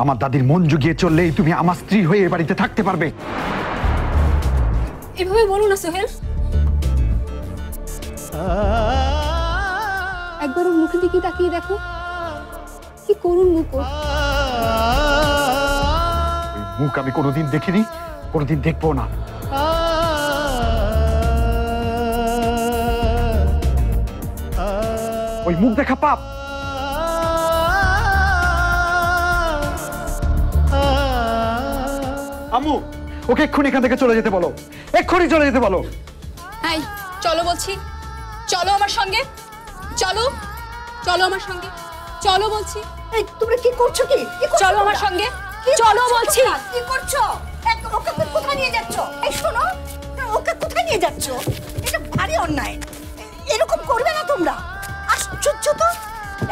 আমার দাদির মন জুগিয়ে চললেই তুমি আমার স্ত্রী হয়ে এ বাড়িতে থাকতে পারবে। এভাবে বলো না সোহেল, একবার ওর মুখের দিকে তাকিয়ে দেখো, কি করুণ মুখ ওর। মুখ আমি কোনোদিন দেখিনি, কোনোদিন দেখবো না। ওই মুখ দেখা পাপ। আম্মু, ওকে এক্ষুনি এখান থেকে চলে যেতে বলো, এক্ষুনি চলে যেতে বলো। এই চলো বলছি, চলো আমার সঙ্গে, চলো চলো আমার সঙ্গে, চলো বলছি। এই তোমরা কি করছো? কি চলো আমার সঙ্গে, চলো বলছি। কি করছো? একদম ওকে কোথায় নিয়ে যাচ্ছ? এই শোনো, ওকে কোথায় নিয়ে যাচ্ছ? এটা ভারী অন্যায়, এরকম করবে না তোমরা। আশ্চর্য তো।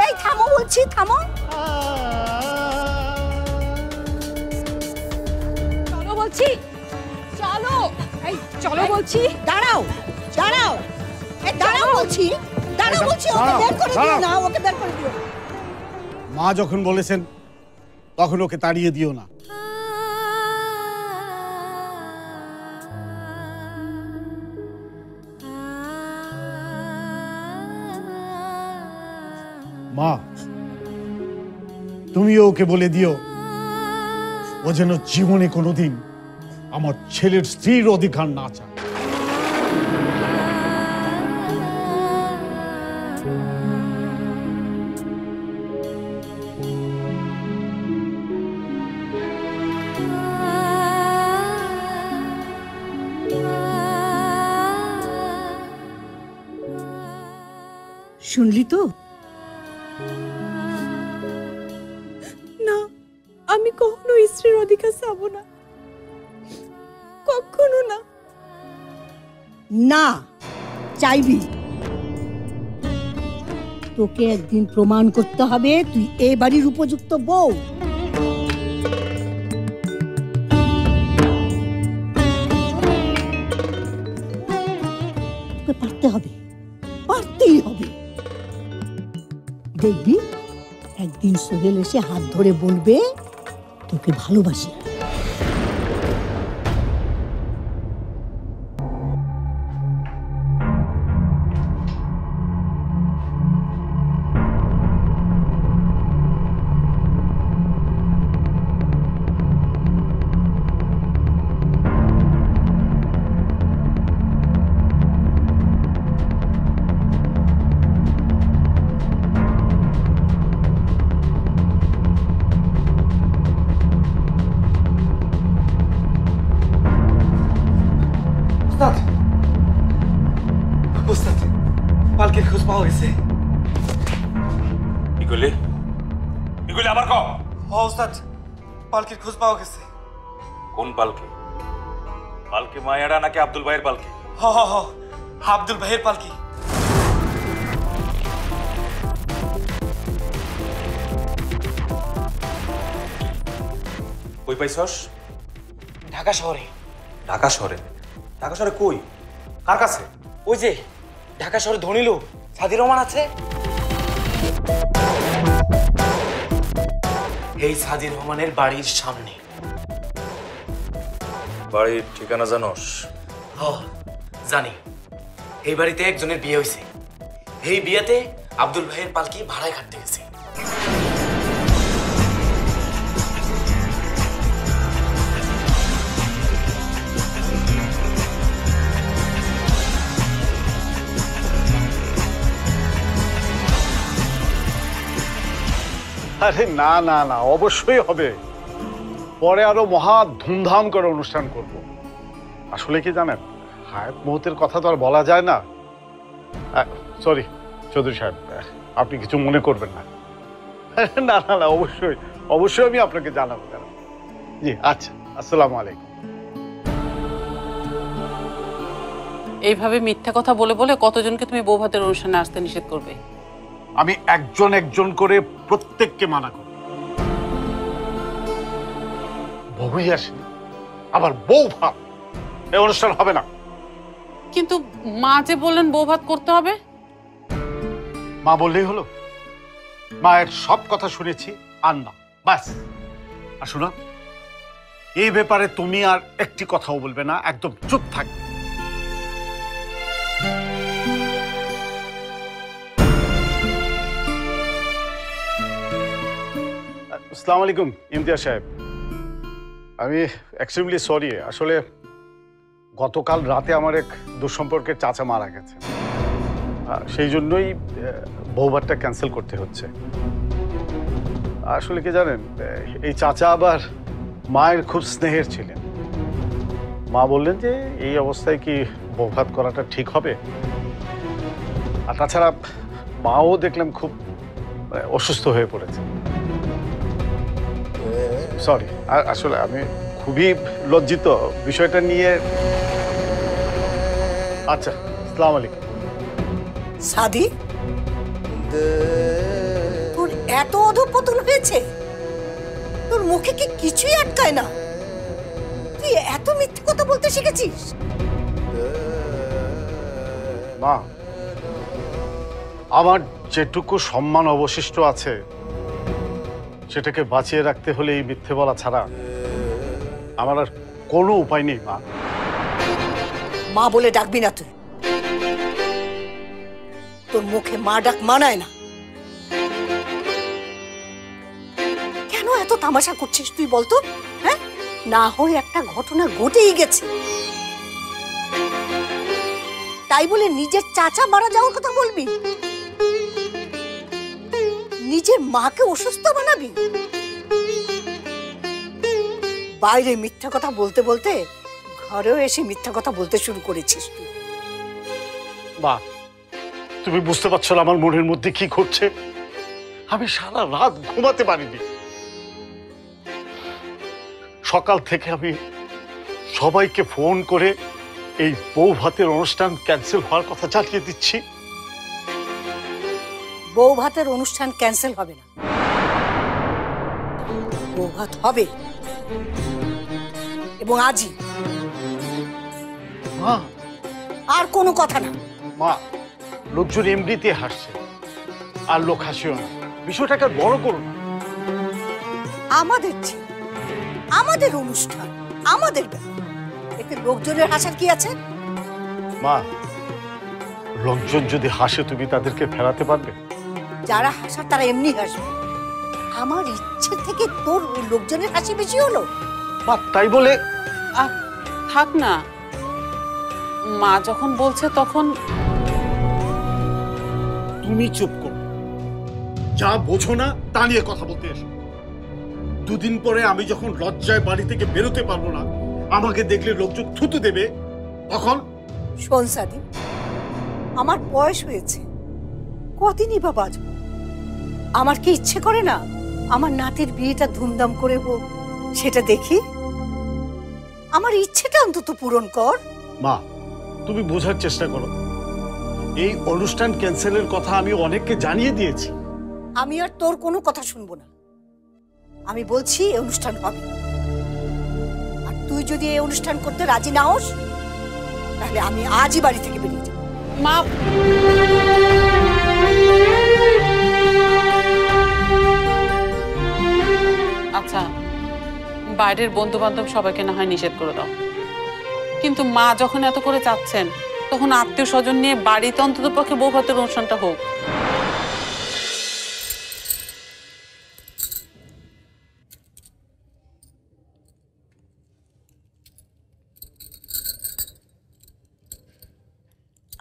এই থামো বলছি, থামো। চলো বলছি, চলো। এই চলো বলছি। দাঁড়াও দাঁড়াও, এই দাঁড়াও বলছি, দাঁড়াও বলছি। ওকে বের করে দিও না, ওকে বের করে দিও। মা যখন বলেছেন তখন ওকে তাড়িয়ে দিও না। মা, তুমিও ওকে বলে দিও ও যেন জীবনে কোনোদিন আমার ছেলের স্ত্রীর অধিকার না চায়। শুনলি তো? না, আমি কখনো স্ত্রীর অধিকার চাবো না, কখনো না। না, চাইবি। তোকে একদিন প্রমাণ করতে হবে তুই এই বাড়ির উপযুক্ত বউ। তোকে পারতে হবে, পারতেই হবে। দেখবি একদিন সোহেল এসে হাত ধরে বলবে তোকে ভালোবাসি। পালকির খোঁজ পাওয়া গেছে। কি করলি? কি করলি আবার কও? ওস্তাদ, পালকির খোঁজ পাওয়া গেছে। কোন পালকি? পালকি মায়ারা নাকি আব্দুল ভাইয়ের পালকি? হ হ হ, আব্দুল ভাইয়ের পালকি। কই পাইছস? ঢাকা শহরে। ঢাকা শহরে? ঢাকা শহরে কই? কার কাছে? ওই যে ঢাকা শহরে ধনী লোক সাদি রহমান আছে, এই সাদি রহমানের বাড়ির সামনে। বাড়ির ঠিকানা জানোস? হ, জানি। এই বাড়িতে একজনের বিয়ে হয়েছে। এই বিয়েতে আব্দুল ভাইয়ের পালকি ভাড়ায় খাটতে গেছে। আরে না না না, অবশ্যই হবে। পরে আরো মহা ধুমধাম করে অনুষ্ঠান করব। আসলে কি জানেন, হায়াত মুহূর্তের কথা তো আর বলা যায় না। সরি চৌধুরী সাহেব, আপনি কিছু মনে করবেন না। না না না, অবশ্যই অবশ্যই আমি আপনাকে জানাবো। জি আচ্ছা, আসসালামু আলাইকুম। এইভাবে মিথ্যা কথা বলে বলে কতজনকে তুমি বউ ভাতের অনুষ্ঠানে আসতে নিষেধ করবে? আমি একজন একজন করে প্রত্যেককে মানা করব। বহুই আসেনি, আবার বউ ভাত, এই অনুষ্ঠান হবে না। কিন্তু মা যে বললেন বউ ভাত করতে হবে। মা বললেই হলো? মায়ের সব কথা শুনেছি, আর না, বাস। আর শোনো, এই ব্যাপারে তুমি আর একটি কথাও বলবে না, একদম চুপ থাকবে। আসসালামু আলাইকুম ইমতিয়াজ সাহেব, আমি এক্সট্রিমলি সরি। আসলে গতকাল রাতে আমার এক দুঃসম্পর্কের চাচা মারা গেছে, সেই জন্যই বউভাতটা ক্যান্সেল করতে হচ্ছে। আসলে কি জানেন, এই চাচা আবার মায়ের খুব স্নেহের ছিলেন। মা বললেন যে এই অবস্থায় কি বউভাত করাটা ঠিক হবে। আর তাছাড়া মাও দেখলাম খুব অসুস্থ হয়ে পড়েছে। সরি, আসলে আমি খুবই লজ্জিত বিষয়টা নিয়ে। আচ্ছা, আসসালামু আলাইকুম। সাদি, তোর এত অধঃপতন হয়েছে, তোর মুখে কি কিছুই আটকায় না? তুই এত মিথ্যে কথা বলতে শিখেছিস? মা, আমার যেটুকু সম্মান অবশিষ্ট আছে সেটাকে বাঁচিয়ে রাখতে হলে এই মিথ্যে বলা ছাড়া আমার আর কোনো উপায় নেই। মা, মা বলে ডাকবি না তুই। তোর মুখে মা ডাক মানায় না। কেন এত তামাশা করছিস তুই বলতো? হ্যাঁ, না হয় একটা ঘটনা ঘটেই গেছে, তাই বলে নিজের চাচা মারা যাওয়ার কথা বলবি? নিজের মাকে অসুস্থ বানাবি? বাইরে মিথ্যা কথা বলতে বলতে ঘরেও এসে মিথ্যা কথা বলতে শুরু করেছিস তুই। মা, তুমি বুঝতে পারছো না আমার মনের মধ্যে কি ঘটছে? আমি সারা রাত ঘুমাতে পারিনি। সকাল থেকে আমি সবাইকে ফোন করে এই বউ ভাতের অনুষ্ঠান ক্যান্সেল হওয়ার কথা জানিয়ে দিচ্ছি। বউ ভাতের অনুষ্ঠান ক্যান্সেল হবে না, বউ ভাত হবে, এবং আজই। মা, আর কোনো কথা না। মা, লোকজন এমনিতে হাসছে, আর লোক হাসিও না, বিষয়টাকে বড় করো না। আমাদের ছিল, আমাদের অনুষ্ঠান, আমাদের ব্যাপার, এতে লোকজনের হাসার কি আছে? মা, লোকজন যদি হাসে তুমি তাদেরকে ফেরাতে পারবে? যারা হাসার তারা এমনি হাসবে। আমার ইচ্ছে থেকে তোর ওই লোকজনের হাসি বেশি হলো? মা, তাই বলে থাক না, মা যখন বলছে তখন। তুমি চুপ করো, যা বোঝো না তা নিয়ে কথা বলতে এসো। দুদিন পরে আমি যখন লজ্জায় বাড়ি থেকে বেরোতে পারবো না, আমাকে দেখলে লোকজন থুতু দেবে, তখন? শোন সাদি, আমার বয়স হয়েছে, কদিনই বা বাঁচবো। আমার কি ইচ্ছে করে না আমার নাতির বিয়েটা ধুমধাম করে হোক, সেটা দেখি? আমার ইচ্ছেটা অন্তত পূরণ কর। মা, তুমি বোঝার চেষ্টা করো, এই অনুষ্ঠান ক্যান্সেলের কথা আমি অনেককে জানিয়ে দিয়েছি। আমি আর তোর কোনো কথা শুনবো না। আমি বলছি এই অনুষ্ঠান হবে, আর তুই যদি এই অনুষ্ঠান করতে রাজি না হোস তাহলে আমি আজই বাড়ি থেকে বেরিয়ে যাব। মা, আচ্ছা, বাইরের বন্ধু বান্ধব সবাইকে না হয় নিষেধ করে দাও, কিন্তু মা যখন এত করে চাচ্ছেন তখন আত্মীয় স্বজন নিয়ে বাড়িতে অন্তত পক্ষে বউ ভাতের অনুষ্ঠানটা হোক।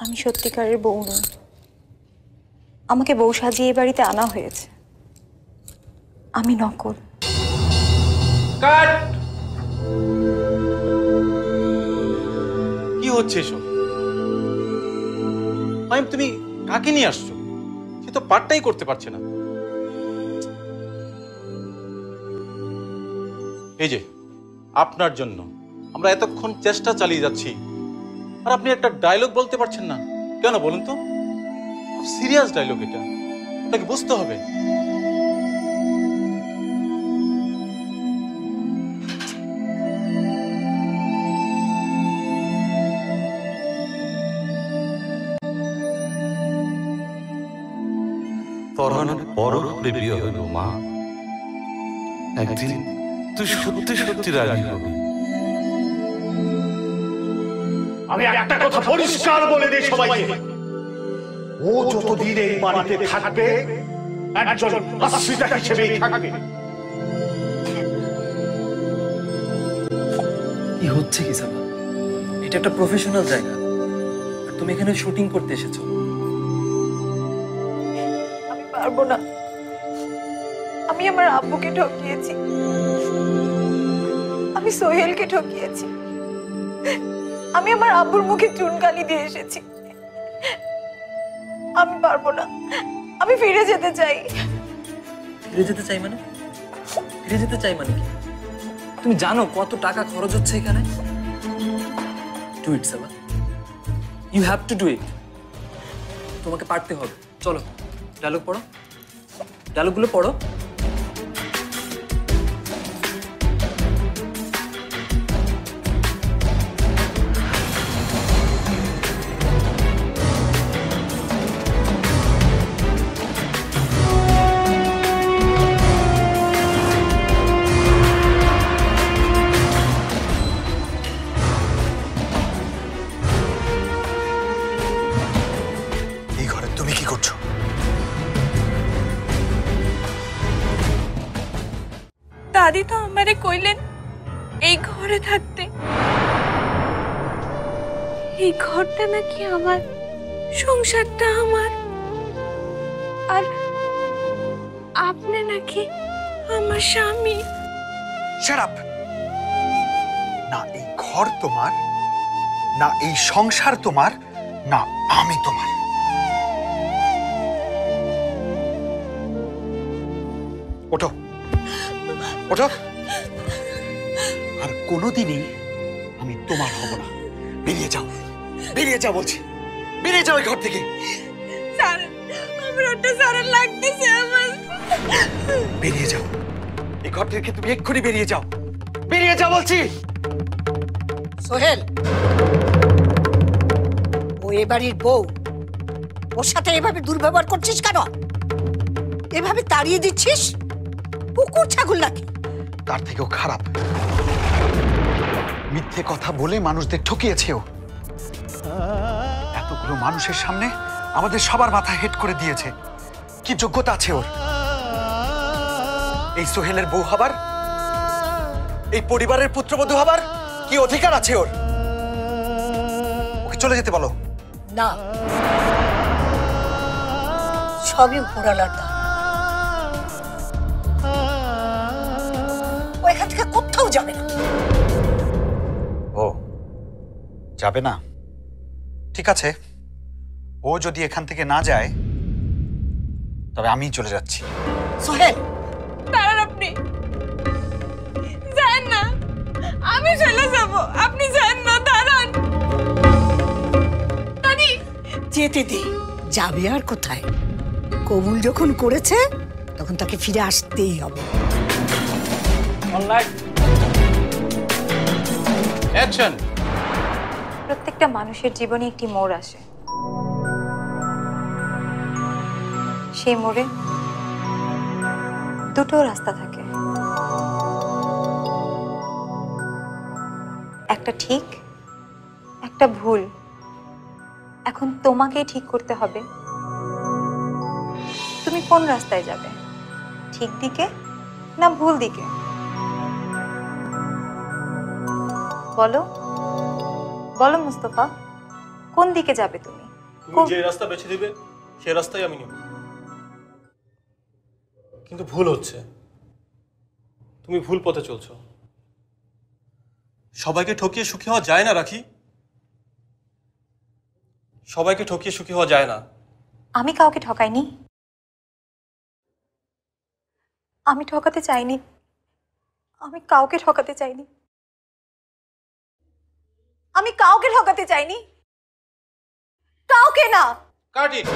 আমি সত্যিকারের বউ নই, আমাকে বউ সাজিয়ে বাড়িতে আনা হয়েছে। আমি নকল। কি হচ্ছে এসব? তুমি কাকে নিয়ে আসছো? সে তো পাঠটাই করতে পারছে না। এই যে আপনার জন্য আমরা এতক্ষণ চেষ্টা চালিয়ে যাচ্ছি, আর আপনি একটা ডায়লগ বলতে পারছেন না কেন বলুন তো? সিরিয়াস ডায়লগ, এটা আপনাকে বুঝতে হবে। পরানোর বড় করে বিয়ে হইল মা, একদিন তুই সত্যি সত্যি রাজি হবি। আমি একটা কথা পরিষ্কার বলে দিই সবাইকে, ও যতদিন এই বাড়িতে থাকবে একজন আশ্রিতা হিসেবেই থাকবে। কি হচ্ছে কি সাবা? এটা একটা প্রফেশনাল জায়গা, আর তুমি এখানে শুটিং করতে এসেছো। আমি পারবো না, আমি আমার আব্বুকে ঠকিয়েছি, আমি সোহেলকে ঠকিয়েছি, আমি আমার আব্বুর মুখে চুনকালি দিয়ে এসেছি। আমি পারবো না, আমি ফিরে যেতে চাই। ফিরে যেতে চাই মানে? ফিরে যেতে চাই মানে কি? তুমি জানো কত টাকা খরচ হচ্ছে এখানে? Do it Saba, you have to do it. তোমাকে পারতে হবে। চলো ডায়লগ পড়ো, ডায়লগগুলো পড়ো। दादी तो हमारे कोइलेन এই ঘরে থাকতে। এই ঘরটা নাকি আমার, সংসারটা আমার, আর আপনি নাকি আমার স্বামী। Shut up! না এই ঘর তোমার, না এই সংসার তোমার, না আমি তোমার। ওঠো, ওঠো। আর কোনোদিনই আমি তোমার হব না। বেরিয়ে যাও, বেরিয়ে যাও বলছি, বেরিয়ে যাও এই ঘর থেকে। স্যার, আমার ওটা সারা লাগতেছে আমার। বেরিয়ে যাও এই ঘর থেকে, তুমি এক্ষুনি বেরিয়ে যাও, বেরিয়ে যাও বলছি। সোহেল, ও এ বাড়ির বউ, ওর সাথে এভাবে দুর্ব্যবহার করছিস কেন? এভাবে তাড়িয়ে দিচ্ছিস? কুকুর ছাগল নাকি? তার থেকেও খারাপ, মিথ্যে কথা বলে মানুষদের ঠকিয়েছে ও। এতগুলো মানুষের সামনে আমাদের সবার মাথা হেট করে দিয়েছে। কি যোগ্যতা আছে ওর এই সোহেলের বউ হবার, এই পরিবারের পুত্রবধূ হবার? কি অধিকার আছে ওর? ওকে চলে যেতে বলো। না, সবই উপরালার দান। ও এখান থেকে কোথাও যাবে না। ও যাবে না? ঠিক আছে, ও যদি এখান থেকে না যায় তবে আমি চলে যাচ্ছি। সোহেল, দাঁড়ান আপনি, যান না, আমি চলে যাব, আপনি যান না, দাঁড়ান। দাদি, যেতে দে। যাবে আর কোথায়? কবুল যখন করেছে তখন তাকে ফিরে আসতেই হবে। অ্যাকশন। প্রত্যেকটা মানুষের জীবনে একটি মোড় আসে, সেই মোড়ে দুটো রাস্তা থাকে, একটা ঠিক, একটা ভুল। এখন তোমাকেই ঠিক করতে হবে তুমি কোন রাস্তায় যাবে, ঠিক দিকে না ভুল দিকে। বলো বলো মুস্তফা, কোন দিকে যাবে তুমি? তুমি যে রাস্তা বেছে দিবে সেই রাস্তাই আমি নিব, কিন্তু ভুল হচ্ছে, তুমি ভুল পথে চলছো। সবাইকে ঠকিয়ে সুখী হওয়া যায় না রাখি, সবাইকে ঠকিয়ে সুখী হওয়া যায় না। আমি কাউকে ঠকাইনি, আমি ঠকাতে চাইনি, আমি কাউকে ঠকাতে চাইনি, আমি কাউকে ঠকাতে চাইনি, কাউকে না। Cut it.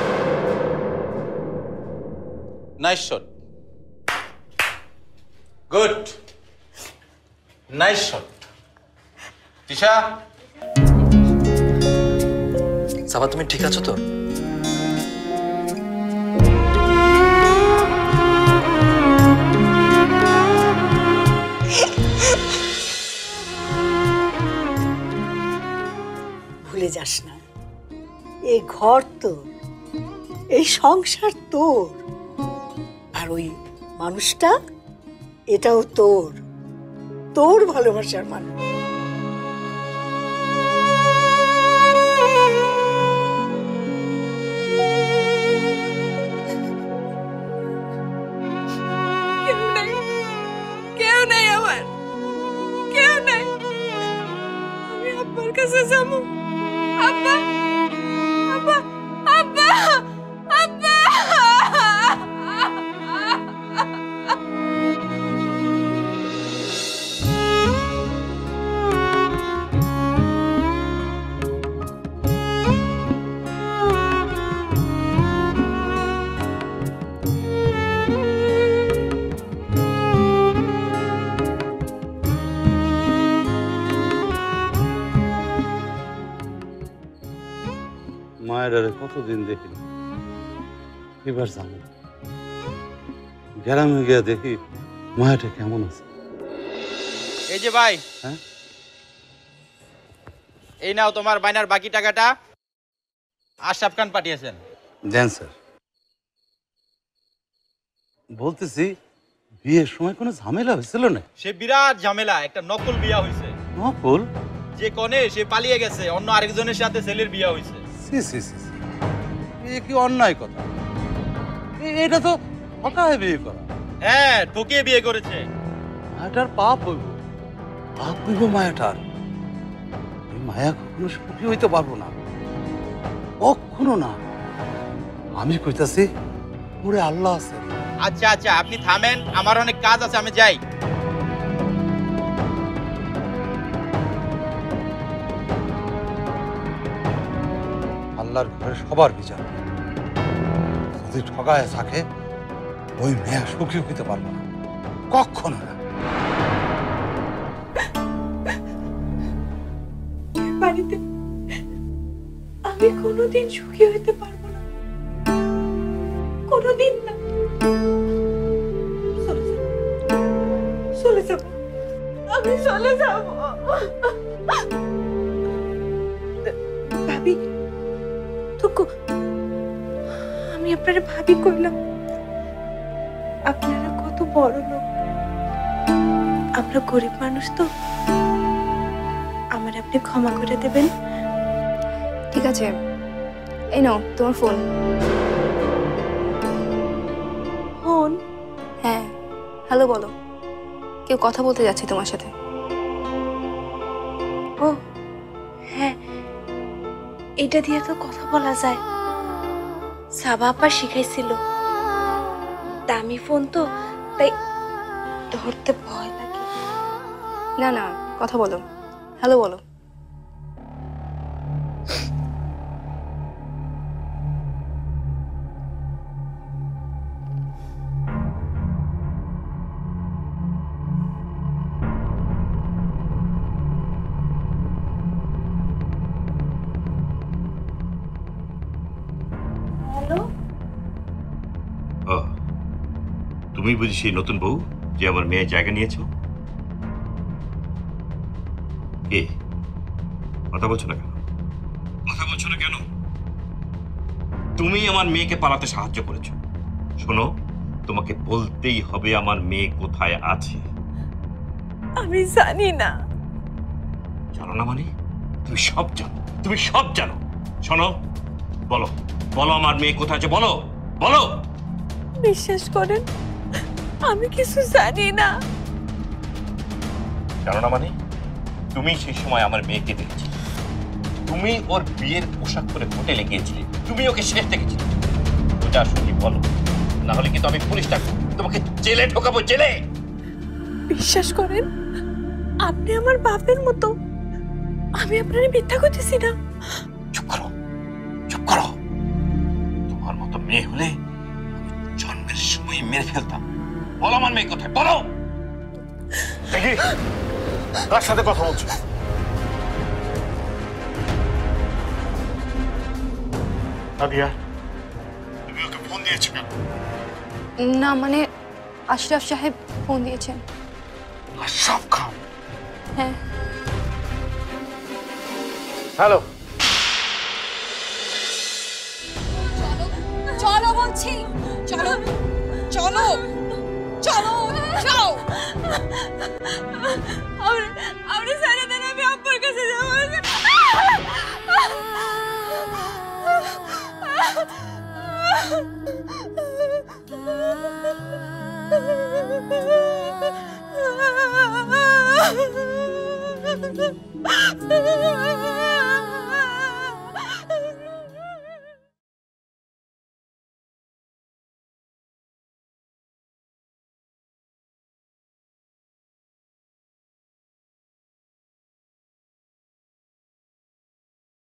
Nice shot, good, nice shot. Tisha, Saba তুমি ঠিক আছো তো? ভুলে যাস না, এই ঘর তো, এই সংসার তোর, আর ওই মানুষটা, এটাও তোর, তোর ভালোবাসার মানুষ। কেউ নেই আমার, কেউ নেই। আমি আব্বার কাছে যাবো। আব্বা, আব্বা, আব্বা, আব্বা। মায়ের কতদিন দেখিনি, এবার জানো গ্রামে গিয়ে দেখি মায়াটা কেমন আছে। এই যে ভাই, হ্যাঁ এই নাও তোমার বাইনার বাকি টাকাটা। আশরাফ খান পাঠিয়েছেন। দেন স্যার। বলতেছি বিয়ের সময় কোনো ঝামেলা হয়েছিল না? সে বিরাট ঝামেলা, একটা নকল বিয়া হয়েছে। নকল? যে কনে সে পালিয়ে গেছে, অন্য আরেকজনের সাথে ছেলের বিয়া হয়েছে। সি সি সি, এ কি অন্যায় কথা! এটা তো হঠাৎ বিয়ে করা। হ্যাঁ, ঠকিয়ে বিয়ে করেছে। মায়াটার পাপ হইব, পাপ হইব মায়াটার। এই মায়া কখনো সুখী হইতে পারবো না, কখনো না। আমি কইতাছি ওরে আল্লাহ আছে। আচ্ছা আচ্ছা, আপনি থামেন, আমার অনেক কাজ আছে, আমি যাই। আল্লাহর ঘরে সবার বিচার। যদি ঠগায় থাকে ওই মেয়া সুখী হইতে পারবো না, কখনো না। বাড়িতে আমি কোনোদিন সুখী হইতে পারবো না, কোনোদিন না। চলে যাব, আমি চলে যাব। ভাবি তোকে আমি আপনারা ভাবি কইলাম, আপনারা কত বড় লোক, আমরা গরিব মানুষ তো, আমার আপনি ক্ষমা করে দেবেন। ঠিক আছে, এই নাও তোমার ফোন। ফোন? হ্যাঁ, হ্যালো বলো, কেউ কথা বলতে যাচ্ছে তোমার সাথে। ও হ্যাঁ, এটা দিয়ে তো কথা বলা যায়। সাবা আপা শিখাইছিল, দামি ফোন তো, তাই ধরতে ভয় লাগে। না না, কথা বলো, হ্যালো বলো। তুমি বুঝি সেই নতুন বউ যে আমার মেয়ের জায়গা নিয়েছো? কে? কথা বলছো না কেন? কথা বলছো না কেন? তুমি আমার মেয়েকে পালাতে সাহায্য করেছো। শোনো, তোমাকে বলতেই হবে আমার মেয়ে কোথায় আছে। আমি জানি না। জানো না মানে? তুমি সব জানো, তুমি সব জানো। শোনো, বলো বলো আমার মেয়ে কোথায় আছে, বলো বলো। বিশ্বাস করেন, আমি কিছু জানি না। জানো না মানে? তুমি সেই সময় আমার মেয়েকে দেখেছিলে, তুমি ওর বিয়ের পোশাক পরে হোটেলে গিয়েছিলে, তুমি ওকে শেষ দেখেছিলে। ওটা সত্যি বলো, না হলে কিন্তু আমি পুলিশ ডাকবো, তোমাকে জেলে ঢোকাবো, জেলে। বিশ্বাস করেন, আপনি আমার বাপের মতো, আমি আপনার মিথ্যা করতেছি না। চুপ করো, চুপ করো। তোমার মতো মেয়ে হলে আমি জন্মের সময় মেরে ফেলতাম। বলো আমার মেয়ে কোথায়, বলো। দেখি কার সাথে কথা বলছো? নাদিয়া, তুমি ওকে ফোন দিয়েছো কেন? না মানে আশরাফ সাহেব ফোন দিয়েছেন। আশরাফ খান? হ্যাঁ। হ্যালো। চলো বলছি, চলো চলো চলো যাও। আপনি সারা দিন আমি আব্বুর কাছে যাবো।